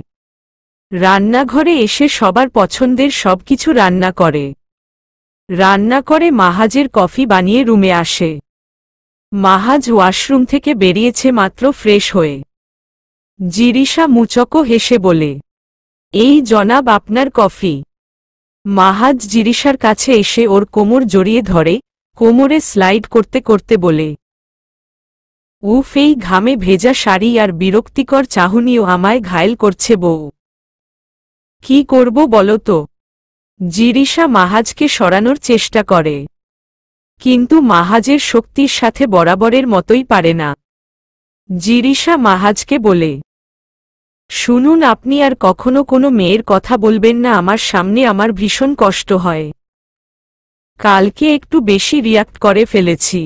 রান্নাঘরে এসে সবার পছন্দের সবকিছু রান্না করে। রান্না করে মাহাজের কফি বানিয়ে রুমে আসে। মাহাজ ওয়াশরুম থেকে বেরিয়েছে মাত্র ফ্রেশ হয়ে। জিরিশা মুচকো হেসে বলে, এই জনাব আপনার কফি। মাহাজ জিরিশার কাছে এসে ওর কোমর জড়িয়ে ধরে, কোমরে স্লাইড করতে করতে বলে, উফ, এই ঘামে ভেজা শাড়ি আর বিরক্তিকর চাহনিও আমায় ঘায়েল করছে বউ। কি করব বলো তো? জিরিশা মাহাজকে সরানোর চেষ্টা করে, কিন্তু মাহাজের শক্তির সাথে বরাবরের মতোই পারে না। জিরিশা মাহাজকে বলে, শুনুন, আপনি আর কখনো কোনো মেয়ের কথা বলবেন না আমার সামনে, আমার ভীষণ কষ্ট হয়। কালকে একটু বেশি রিয়াক্ট করে ফেলেছি।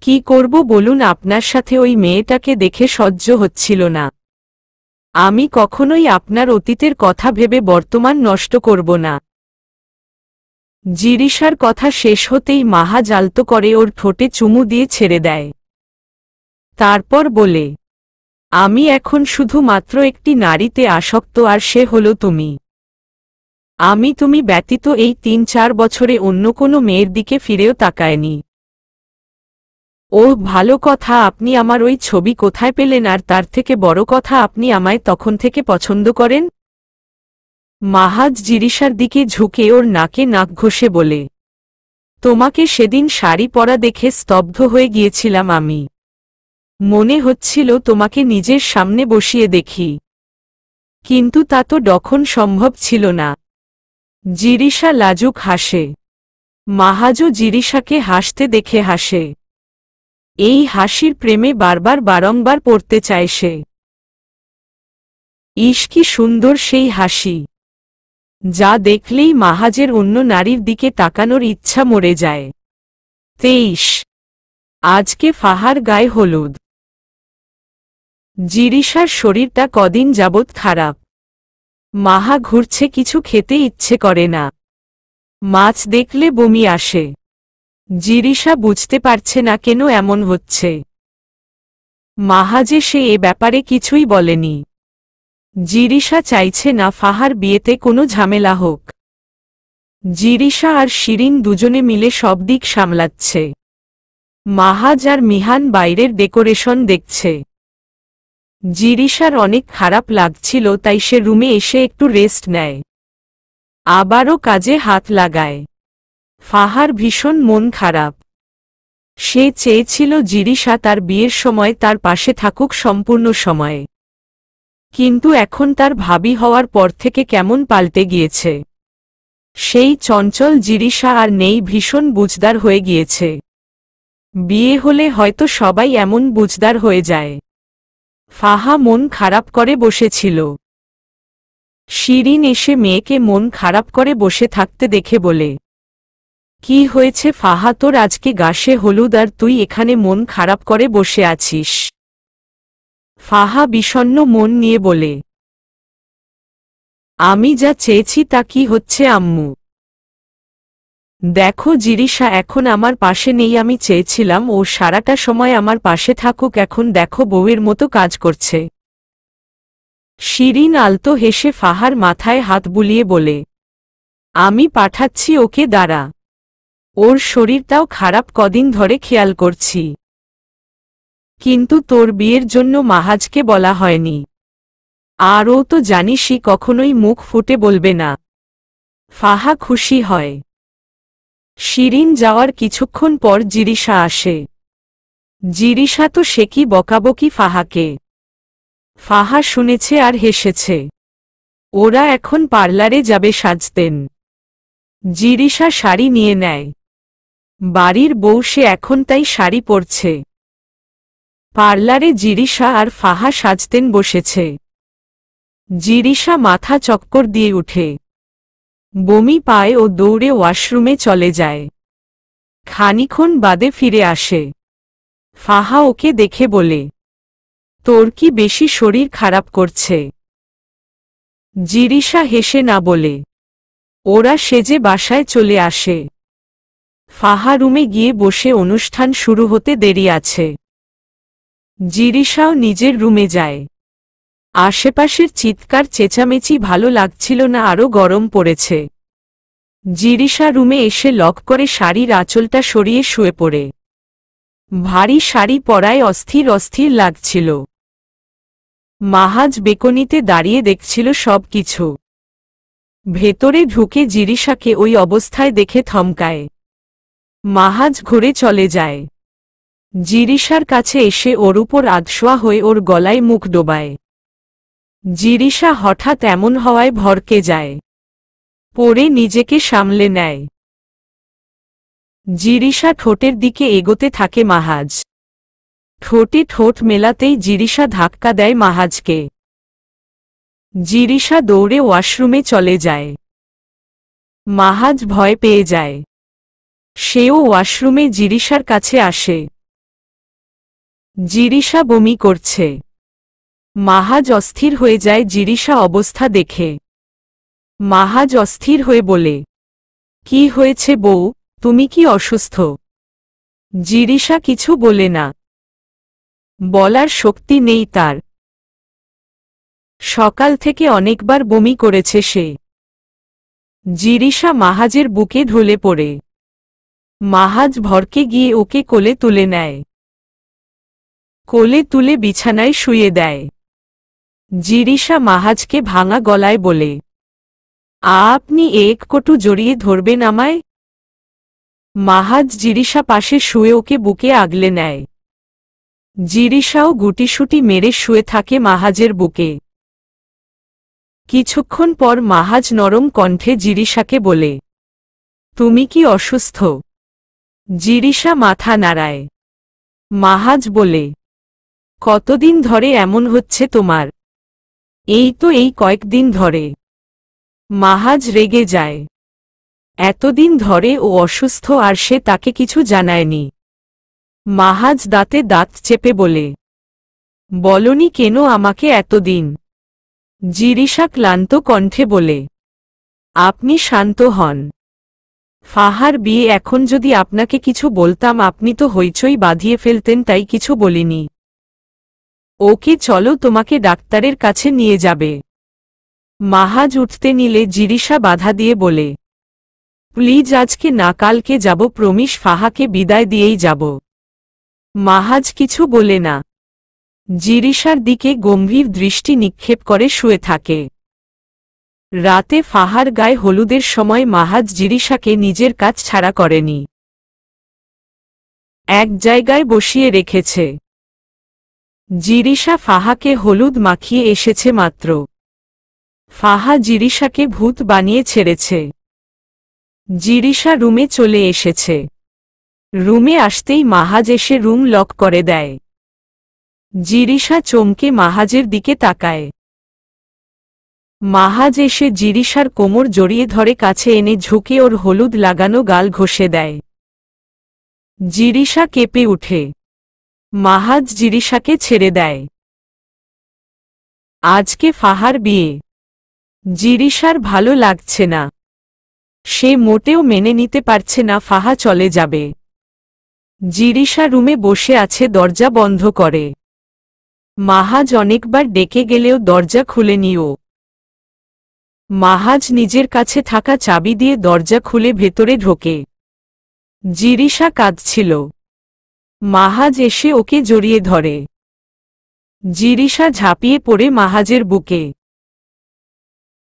কি করব বলুন, আপনার সাথে ওই মেয়েটাকে দেখে সহ্য হচ্ছিল না। আমি কখনোই আপনার অতীতের কথা ভেবে বর্তমান নষ্ট করব না। জিরিশার কথা শেষ হতেই মাহাজ আলতো করে ওর ঠোঁটে চুমু দিয়ে ছেড়ে দেয়। তারপর বলে, আমি এখন শুধুমাত্র একটি নারীতে আসক্ত, আর সে হলো তুমি। আমি তুমি ব্যতীত এই ৩-৪ বছরে অন্য কোনো মেয়ের দিকে ফিরেও তাকায়নি। ওহ, ভালো কথা, আপনি আমার ওই ছবি কোথায় পেলেন? আর তার থেকে বড় কথা, আপনি আমায় তখন থেকে পছন্দ করেন? মাহাজ জিরিশার দিকে ঝুঁকে ওর নাকে নাক ঘষে বলে, তোমাকে সেদিন শাড়ি পরা দেখে স্তব্ধ হয়ে গিয়েছিলাম আমি। মনে হচ্ছিল তোমাকে নিজের সামনে বসিয়ে দেখি, কিন্তু তা তো তখন সম্ভব ছিল না। জিরিশা লাজুক হাসে। মাহাজও জিরিশাকে হাসতে দেখে হাসে। এই হাসির প্রেমে বারবার বারংবার পড়তে চায় সে। ইস, কি সুন্দর সেই হাসি, যা দেখলেই মাহাজের অন্য নারীর দিকে তাকানোর ইচ্ছা মরে যায়। 23 আজকে ফাহার গায়ে হলুদ। জিরিশার শরীরটা কদিন যাবৎ খারাপ। মাহা ঘুরছে, কিছু খেতে ইচ্ছে করে না। মাছ দেখলে বমি আসে। জিরিশা বুঝতে পারছে না কেন এমন হচ্ছে। মাহাজে সে এ ব্যাপারে কিছুই বলেনি। জিরিশা চাইছে না ফাহার বিয়েতে কোনো ঝামেলা হোক। জিরিশা আর শিরিন দুজনে মিলে সব দিক সামলাচ্ছে। মাহাজ আর মিহান বাইরের ডেকোরেশন দেখছে। জিরিশার অনেক খারাপ লাগছিল, তাই সে রুমে এসে একটু রেস্ট নেয়। আবারও কাজে হাত লাগায়। ফাহার ভীষণ মন খারাপ। সে চেয়েছিল জিরিশা তার বিয়ের সময় তার পাশে থাকুক সম্পূর্ণ সময়ে, কিন্তু এখন তার ভাবি হওয়ার পর থেকে কেমন পাল্টে গিয়েছে। সেই চঞ্চল জিরিশা আর নেই, ভীষণ বুঝদার হয়ে গিয়েছে। বিয়ে হলে হয়তো সবাই এমন বুঝদার হয়ে যায়। ফাহা মন খারাপ করে বসেছিল। শিরিন এসে মেয়েকে মন খারাপ করে বসে থাকতে দেখে বলে, কি হয়েছে ফাহা, তোর আজকে গাছে হলুদ আর তুই এখানে মন খারাপ করে বসে আছিস? ফাহা বিষণ্ণ মন নিয়ে বলে, আমি যা চেয়েছি তা কি হচ্ছে আম্মু? দেখো জিরিশা এখন আমার পাশে নেই, আমি চেয়েছিলাম ও সারাটা সময় আমার পাশে থাকুক, এখন দেখো বউয়ের মতো কাজ করছে। শিরিন আলতো হেসে ফাহার মাথায় হাত বুলিয়ে বলে, আমি পাঠাচ্ছি ওকে, দাঁড়া। ওর শরীরটাও খারাপ, কদিন ধরে খেয়াল করছি। কিন্তু তোর বিয়ের জন্য মাহাজকে বলা হয়নি, আর ও তো জানিসই কখনোই মুখ ফুটে বলবে না। ফাহা খুশি হয়। শিরিন যাওয়ার কিছুক্ষণ পর জিরিশা আসে। জিরিশা তো সে কি বকাবকি ফাহাকে। ফাহা শুনেছে আর হেসেছে। ওরা এখন পার্লারে যাবে সাজতেন। জিরিশা শাড়ি নিয়ে নেয়। বাড়ির বউ সে এখন তাই শাড়ি পরছে। পার্লারে জিরিশা আর ফাহা সাজতেন বসেছে। জিরিশা মাথা চক্কর দিয়ে উঠে, বমি পায় ও দৌড়ে ওয়াশরুমে চলে যায়। খানিক্ষণ বাদে ফিরে আসে। ফাহা ওকে দেখে বলে, তোর কি বেশি শরীর খারাপ করছে? জিরিশা হেসে না বলে। ওরা সেজে বাসায় চলে আসে। ফাহা রুমে গিয়ে বসে, অনুষ্ঠান শুরু হতে দেরি আছে। জিরিশাও নিজের রুমে যায়। আশেপাশের চিৎকার চেঁচামেচি ভালো লাগছিল না, আরও গরম পড়েছে। জিরিশা রুমে এসে লক করে শাড়ির আঁচলটা সরিয়ে শুয়ে পড়ে। ভারী শাড়ি পরায় অস্থির অস্থির লাগছিল। মাহাজ বেকনিতে দাঁড়িয়ে দেখছিল সব কিছু। ভেতরে ঢুকে জিরিশাকে ওই অবস্থায় দেখে থমকায়। মাহাজ ঘুরে চলে যায়। জিরিশার কাছে এসে ওর উপর আধশোয়া হয়ে ওর গলায় মুখ ডোবায়। জিরিশা হঠাৎ এমন হওয়ায় ভরকে যায়। পরে নিজেকে সামলে নেয়। জিরিশা ঠোঁটের দিকে এগোতে থাকে মাহাজ। ঠোঁটে ঠোঁট মেলাতেই জিরিশা ধাক্কা দেয় মাহাজকে। জিরিশা দৌড়ে ওয়াশরুমে চলে যায়। মাহাজ ভয় পেয়ে যায়। সেও ওয়াশরুমে জিরিশার কাছে আসে। জিরিশা বমি করছে। মাহাজ অস্থির হয়ে যায় জিরিশা অবস্থা দেখে। মাহাজ অস্থির হয়ে বলে, কি হয়েছে বউ, তুমি কি অসুস্থ? জিরিশা কিছু বলে না। বলার শক্তি নেই তার। সকাল থেকে অনেকবার বমি করেছে সে। জিরিশা মাহাজের বুকে ঢলে পড়ে। মাহাজ ভরকে গিয়ে ওকে কোলে তুলে নেয়। কোলে তুলে বিছানায় শুয়ে দেয়। জিরিশা মাহাজকে ভাঙা গলায় বলে, আপনি এক কটু জড়িয়ে ধরবেন আমায়? মাহাজ জিরিশা পাশে শুয়ে ওকে বুকে আগলে নেয়। জিরিশাও গুটিসুটি মেরে শুয়ে থাকে মাহাজের বুকে। কিছুক্ষণ পর মাহাজ নরম কণ্ঠে জিরিশাকে বলে, তুমি কি অসুস্থ? জিরিশা মাথা নাড়ায়। মাহাজ বলে, কতদিন ধরে এমন হচ্ছে তোমার? এই তো এই কয়েকদিন ধরে। মাহাজ রেগে যায়। এতদিন ধরে ও অসুস্থ আর সে তাকে কিছু জানায়নি। মাহাজ দাঁতে দাঁত চেপে বলে, বলনি কেন আমাকে এতদিন? জিরিশা ক্লান্ত কণ্ঠে বলে, আপনি শান্ত হন। ফাহার বিয়ে, এখন যদি আপনাকে কিছু বলতাম আপনি তো হইচই বাঁধিয়ে ফেলতেন, তাই কিছু বলিনি। ওকে চলো, তোমাকে ডাক্তারের কাছে নিয়ে যাবে। মাহাজ উঠতে নিলে জিরিশা বাধা দিয়ে বলে, প্লিজ আজকে না কালকে যাব, প্রমিস। ফাহাকে বিদায় দিয়েই যাব। মাহাজ কিছু বলে না, জিরিশার দিকে গম্ভীর দৃষ্টি নিক্ষেপ করে শুয়ে থাকে। রাতে ফাহার গায়ে হলুদের সময় মাহাজ জিরিশাকে নিজের কাজ ছাড়া করেনি, এক জায়গায় বসিয়ে রেখেছে। জিরিশা ফাহাকে হলুদ মাখিয়ে এসেছে মাত্র। ফাহা জিরিশাকে ভূত বানিয়ে ছেড়েছে। জিরিশা রুমে চলে এসেছে। রুমে আসতেই মাহাজ এসে রুম লক করে দেয়। জিরিশা চমকে মাহাজের দিকে তাকায়। মাহাজ এসে জিরিশার কোমর জড়িয়ে ধরে কাছে এনে ঝুঁকে ওর হলুদ লাগানো গাল ঘষে দেয়। জিরিশা কেঁপে উঠে। মাহাজ জিরিশাকে ছেড়ে দেয়। আজকে ফাহার বিয়ে। জিরিশার ভালো লাগছে না। সে মোটেও মেনে নিতে পারছে না ফাহা চলে যাবে। জিরিশা রুমে বসে আছে দরজা বন্ধ করে। মাহাজ অনেকবার ডেকে গেলেও দরজা খুলেনি ও। মাহাজ নিজের কাছে থাকা চাবি দিয়ে দরজা খুলে ভেতরে ঢোকে। জিরিশা কাঁদছিল। মাহাজ এসে ওকে জড়িয়ে ধরে। জিরিশা ঝাঁপিয়ে পড়ে মাহাজের বুকে।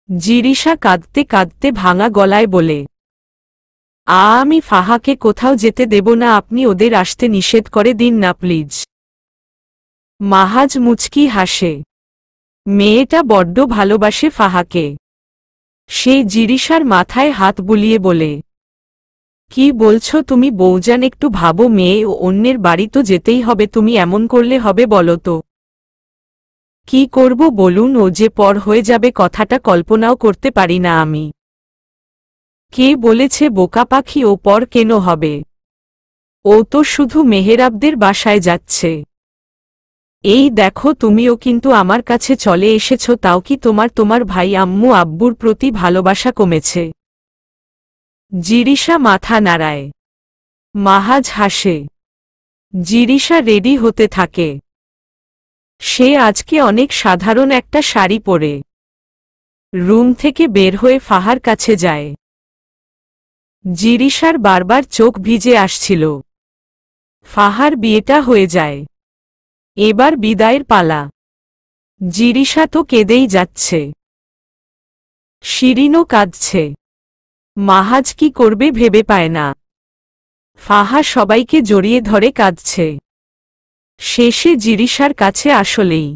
জিরিশা কাঁদতে কাঁদতে ভাঙা গলায় বলে, আমি ফাহাকে কোথাও যেতে দেব না, আপনি ওদের আসতে নিষেধ করে দিন না প্লিজ। মাহাজ মুচকি হাসে। মেয়েটা বড্ড ভালোবাসে ফাহাকে। সে জিরিশার মাথায় হাত বুলিয়ে বলে, কি বলছো তুমি বউজান, একটু ভাবো, মেয়ে ও অন্যের বাড়ি তো যেতেই হবে, তুমি এমন করলে হবে বলো তো? কি করব বলুন, ও যে পর হয়ে যাবে কথাটা কল্পনাও করতে পারি না আমি। কে বলেছে বোকা পাখি ও পর কেন হবে? ও তো শুধু মেহেরাবদের বাসায় যাচ্ছে। এই দেখো তুমিও কিন্তু আমার কাছে চলে এসেছ, তাও কি তোমার ভাই আম্মু আব্বুর প্রতি ভালোবাসা কমেছে? জিরিশা মাথা নাড়ায়। মাহাজ হাসে। জিরিশা রেডি হতে থাকে। সে আজকে অনেক সাধারণ একটা শাড়ি পরে রুম থেকে বের হয়ে ফাহার কাছে যায়। জিরিশার বারবার চোখ ভিজে আসছিল। ফাহার বিয়েটা হয়ে যায়, এবার বিদায়ের পালা। জিরিশা তো কেঁদেই যাচ্ছে। শিরিনও কাঁদছে। মাহাজ কি করবে ভেবে পায় না। ফাহা সবাইকে জড়িয়ে ধরে কাঁদছে। শেষে জিরিশার কাছে আসলেই।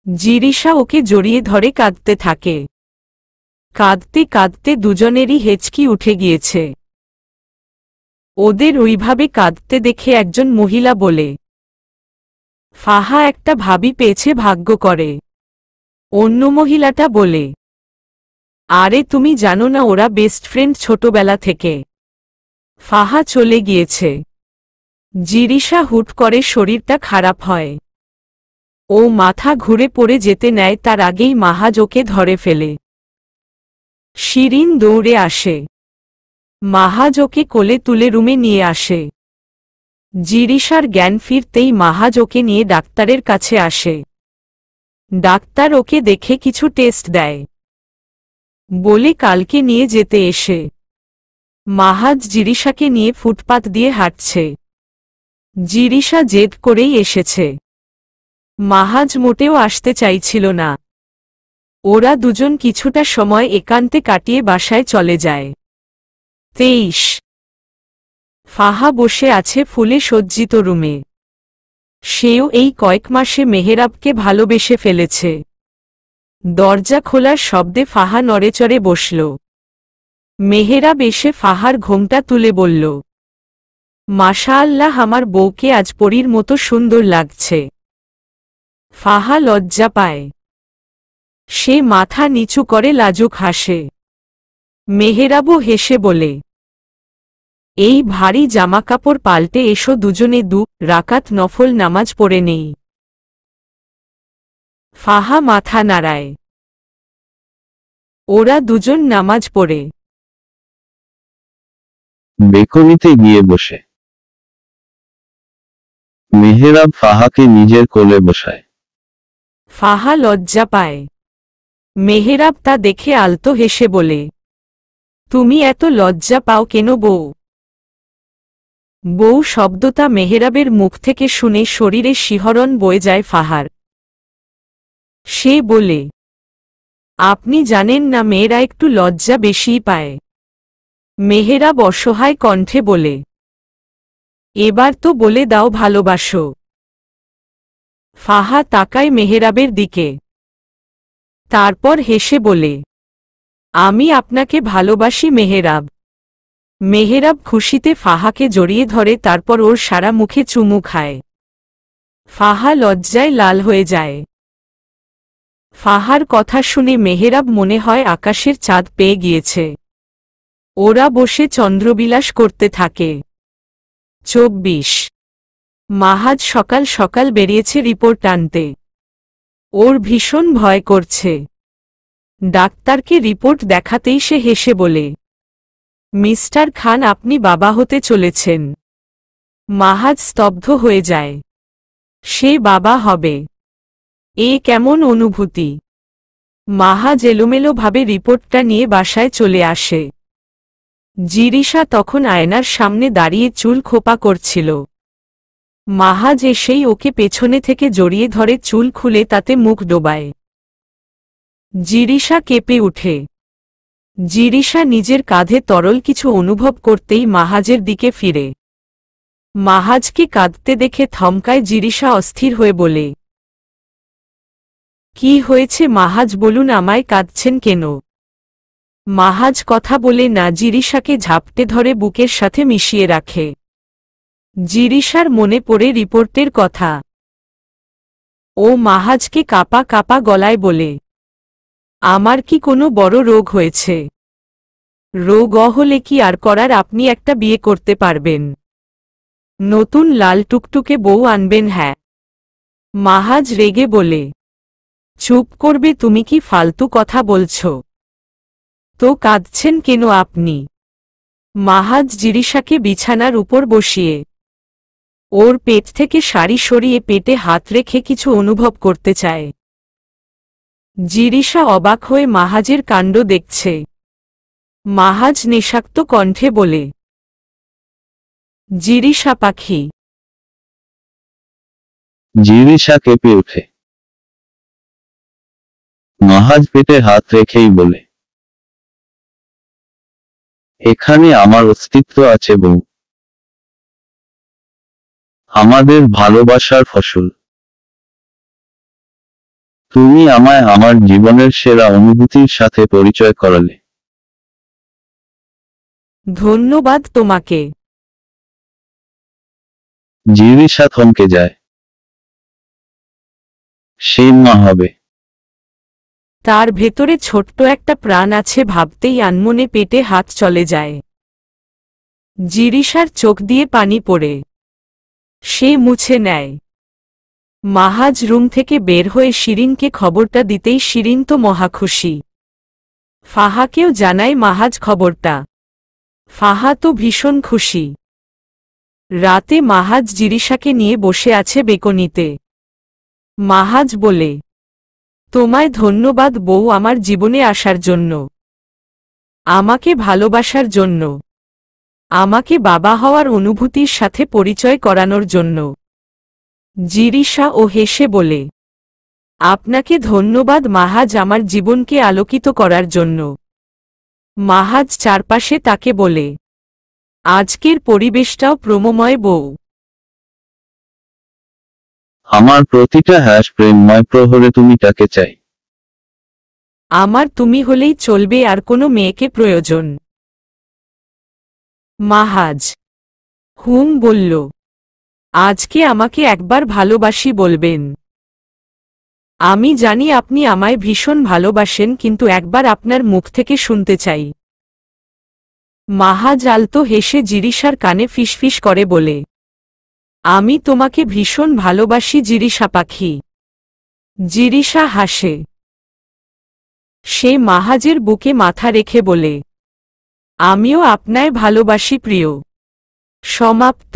জিরিশা ওকে জড়িয়ে ধরে কাঁদতে থাকে। কাঁদতে কাঁদতে দুজনেরই হেঁচকি উঠে গিয়েছে। ওদের ওইভাবে কাঁদতে দেখে একজন মহিলা বলে, ফাহা একটা ভাবি পেয়েছে, ভাগ্য করে। অন্য মহিলাটা বলে, আরে তুমি জানো না ওরা বেস্ট ফ্রেন্ড ছোটবেলা থেকে। ফাহা চলে গিয়েছে। জিরিশা হুট করে শরীরটা খারাপ হয়। ও মাথা ঘুরে পড়ে যেতে নেয়, তার আগেই মাহাজ ওকে ধরে ফেলে। শিরিন দৌড়ে আসে। মাহাজ ওকে কোলে তুলে রুমে নিয়ে আসে। জিরিশার জ্ঞান ফিরতেই মাহাজ ওকে নিয়ে ডাক্তারের কাছে আসে। ডাক্তার ওকে দেখে কিছু টেস্ট দেয়, বলে কালকে নিয়ে যেতে এসে। মাহাজ জিরিশাকে নিয়ে ফুটপাত দিয়ে হাঁটছে। জিরিশা জেদ করেই এসেছে। মাহাজ মোটেও আসতে চাইছিল না। ওরা দুজন কিছুটা সময় একান্তে কাটিয়ে বাসায় চলে যায়। 23 ফাহা বসে আছে ফুলে সজ্জিত রুমে। সেও এই কয়েক মাসে মেহেরাবকে ভালোবেসে ফেলেছে। দরজা খোলার শব্দে ফাহা নড়েচড়ে বসল। মেহেরাব এসে ফাহার ঘোমটা তুলে বলল, মাশাআল্লাহ, আমার বউকে আজ পরীর মতো সুন্দর লাগছে। ফাহা লজ্জা পায়। সে মাথা নিচু করে লাজুক হাসে। মেহেরাবও হেসে বলে, এই ভারী জামাকাপড় পাল্টে এসো, দুজনে 2 রাকাত নফল নামাজ পড়ে নেই। ফাহা মাথা নাড়ায়। ওরা দুজন নামাজ পড়ে বেকনিতে গিয়ে বসে। মেহেরাব ফাহাকে নিজের কোলে বসায়। ফাহা লজ্জা পায়। মেহেরাব তা দেখে আলতো হেসে বলে, তুমি এত লজ্জা পাও কেন বউ? বউ শব্দটা মেহেরাবের মুখ থেকে শুনে শরীরে শিহরণ বয়ে যায় ফাহার। সে বলে, আপনি জানেন না মেয়েরা একটু লজ্জা বেশিই পায়। মেহেরাব অসহায় কণ্ঠে বলে, এবার তো বলে দাও ভালোবাসো। ফাহা তাকায় মেহেরাবের দিকে, তারপর হেসে বলে, আমি আপনাকে ভালোবাসি মেহেরাব। মেহেরাব খুশিতে ফাহাকে জড়িয়ে ধরে, তারপর ওর সারা মুখে চুমু খায়। ফাহা লজ্জায় লাল হয়ে যায়। ফাহার কথা শুনে মেহেরাব মনে হয় আকাশের চাঁদ পেয়ে গিয়েছে। ওরা বসে চন্দ্রবিলাস করতে থাকে। 24 মাহাজ সকাল সকাল বেরিয়েছে রিপোর্ট আনতে। ওর ভীষণ ভয় করছে। ডাক্তারকে রিপোর্ট দেখাতেই সে হেসে বলে, মিস্টার খান, আপনি বাবা হতে চলেছেন। মাহাজ স্তব্ধ হয়ে যায়। সে বাবা হবে, এ কেমন অনুভূতি? মাহাজ এলোমেলোভাবে রিপোর্টটা নিয়ে বাসায় চলে আসে। জিরিশা তখন আয়নার সামনে দাঁড়িয়ে চুল খোপা করছিল। মাহাজ এসেই ওকে পেছনে থেকে জড়িয়ে ধরে চুল খুলে তাতে মুখ ডোবায়। জিরিশা কেঁপে উঠে। জিরিশা নিজের কাঁধে তরল কিছু অনুভব করতেই মাহাজের দিকে ফিরে। মাহাজকে কাঁদতে দেখে থমকায় জিরিশা অস্থির হয়ে বলে, কি হয়েছে মাহাজ, বলুন, আমায় কাঁদছেন কেন? মাহাজ কথা বলে না, জিরিশাকে ঝাপটে ধরে বুকের সাথে মিশিয়ে রাখে। জিরিশার মনে পড়ে রিপোর্টের কথা। ও মাহাজকে কাঁপা কাঁপা গলায় বলে, আমার কি কোনো বড় রোগ হয়েছে? রোগ হলে কি আর করার, আপনি একটা বিয়ে করতে পারবেন। নতুন লাল টুকটুকে বউ আনবেন। হ্যাঁ। মাহাজ রেগে বলে, চুপ করবে তুমি, কি ফালতু কথা বলছ? তো কাঁদছেন কেন আপনি? মাহাজ জিরিশাকে বিছানার উপর বসিয়ে ওর পেট থেকে শাড়ি সরিয়ে পেটে হাত রেখে কিছু অনুভব করতে চায়। জিরিশা অবাক হয়ে মাহাজের কাণ্ড দেখছে। মাহাজ নেশাক্ত কণ্ঠে বলে, জিরিশা পাখি। জিরিশা কেঁপে ওঠে। মাহাজ পেটে হাত রেখেই বলে, এখানে আমার অস্তিত্ব আছে বউ। আমাদের ভালোবাসার ফসল। তুমি আমায় আমার জীবনের সেরা অনুভূতির সাথে পরিচয় করালে। ধন্যবাদ তোমাকে। জিরিশা থমকে যায়। সে মা হবে। তার ভেতরে ছোট্ট একটা প্রাণ আছে, ভাবতেই আনমনে পেটে হাত চলে যায়। জিরিশার চোখ দিয়ে পানি পড়ে। সে মুছে নেয়। মাহাজ রুম থেকে বের হয়ে শিরিনকে খবরটা দিতেই শিরিন তো মহাখুশি। ফাহাকেও জানায় মাহাজ খবরটা। ফাহা তো ভীষণ খুশি। রাতে মাহাজ জিরিশাকে নিয়ে বসে আছে বেকনিতে। মাহাজ বলে, তোমায় ধন্যবাদ বউ, আমার জীবনে আসার জন্য, আমাকে ভালোবাসার জন্য, আমাকে বাবা হওয়ার অনুভূতির সাথে পরিচয় করানোর জন্য। জিরিশা ও হেসে বলে, আপনাকে ধন্যবাদ মাহাজ, আমার জীবনকে আলোকিত করার জন্য। মাহাজ চারপাশে তাকে বলে, আজকের পরিবেশটাও প্রমময় বউ। আমার প্রতিটা হ্যাশ প্রেমময় প্রহরে তুমি তাকে চাই। আমার তুমি হলেই চলবে, আর কোনো মেয়েকে প্রয়োজন। মাহাজ বলল, আজকে আমাকে একবার ভালোবাসি বলবেন। আমি জানি আপনি আমায় ভীষণ ভালোবাসেন, কিন্তু একবার আপনার মুখ থেকে শুনতে চাই। মাহাজ আলতো হেসে জিরিশার কানে ফিসফিস করে বলে, আমি তোমাকে ভীষণ ভালোবাসি জিরিশা পাখি। জিরিশা হাসে। সে মাহাজের বুকে মাথা রেখে বলে, আমিও আপনায় ভালোবাসি প্রিয়। সমাপ্ত।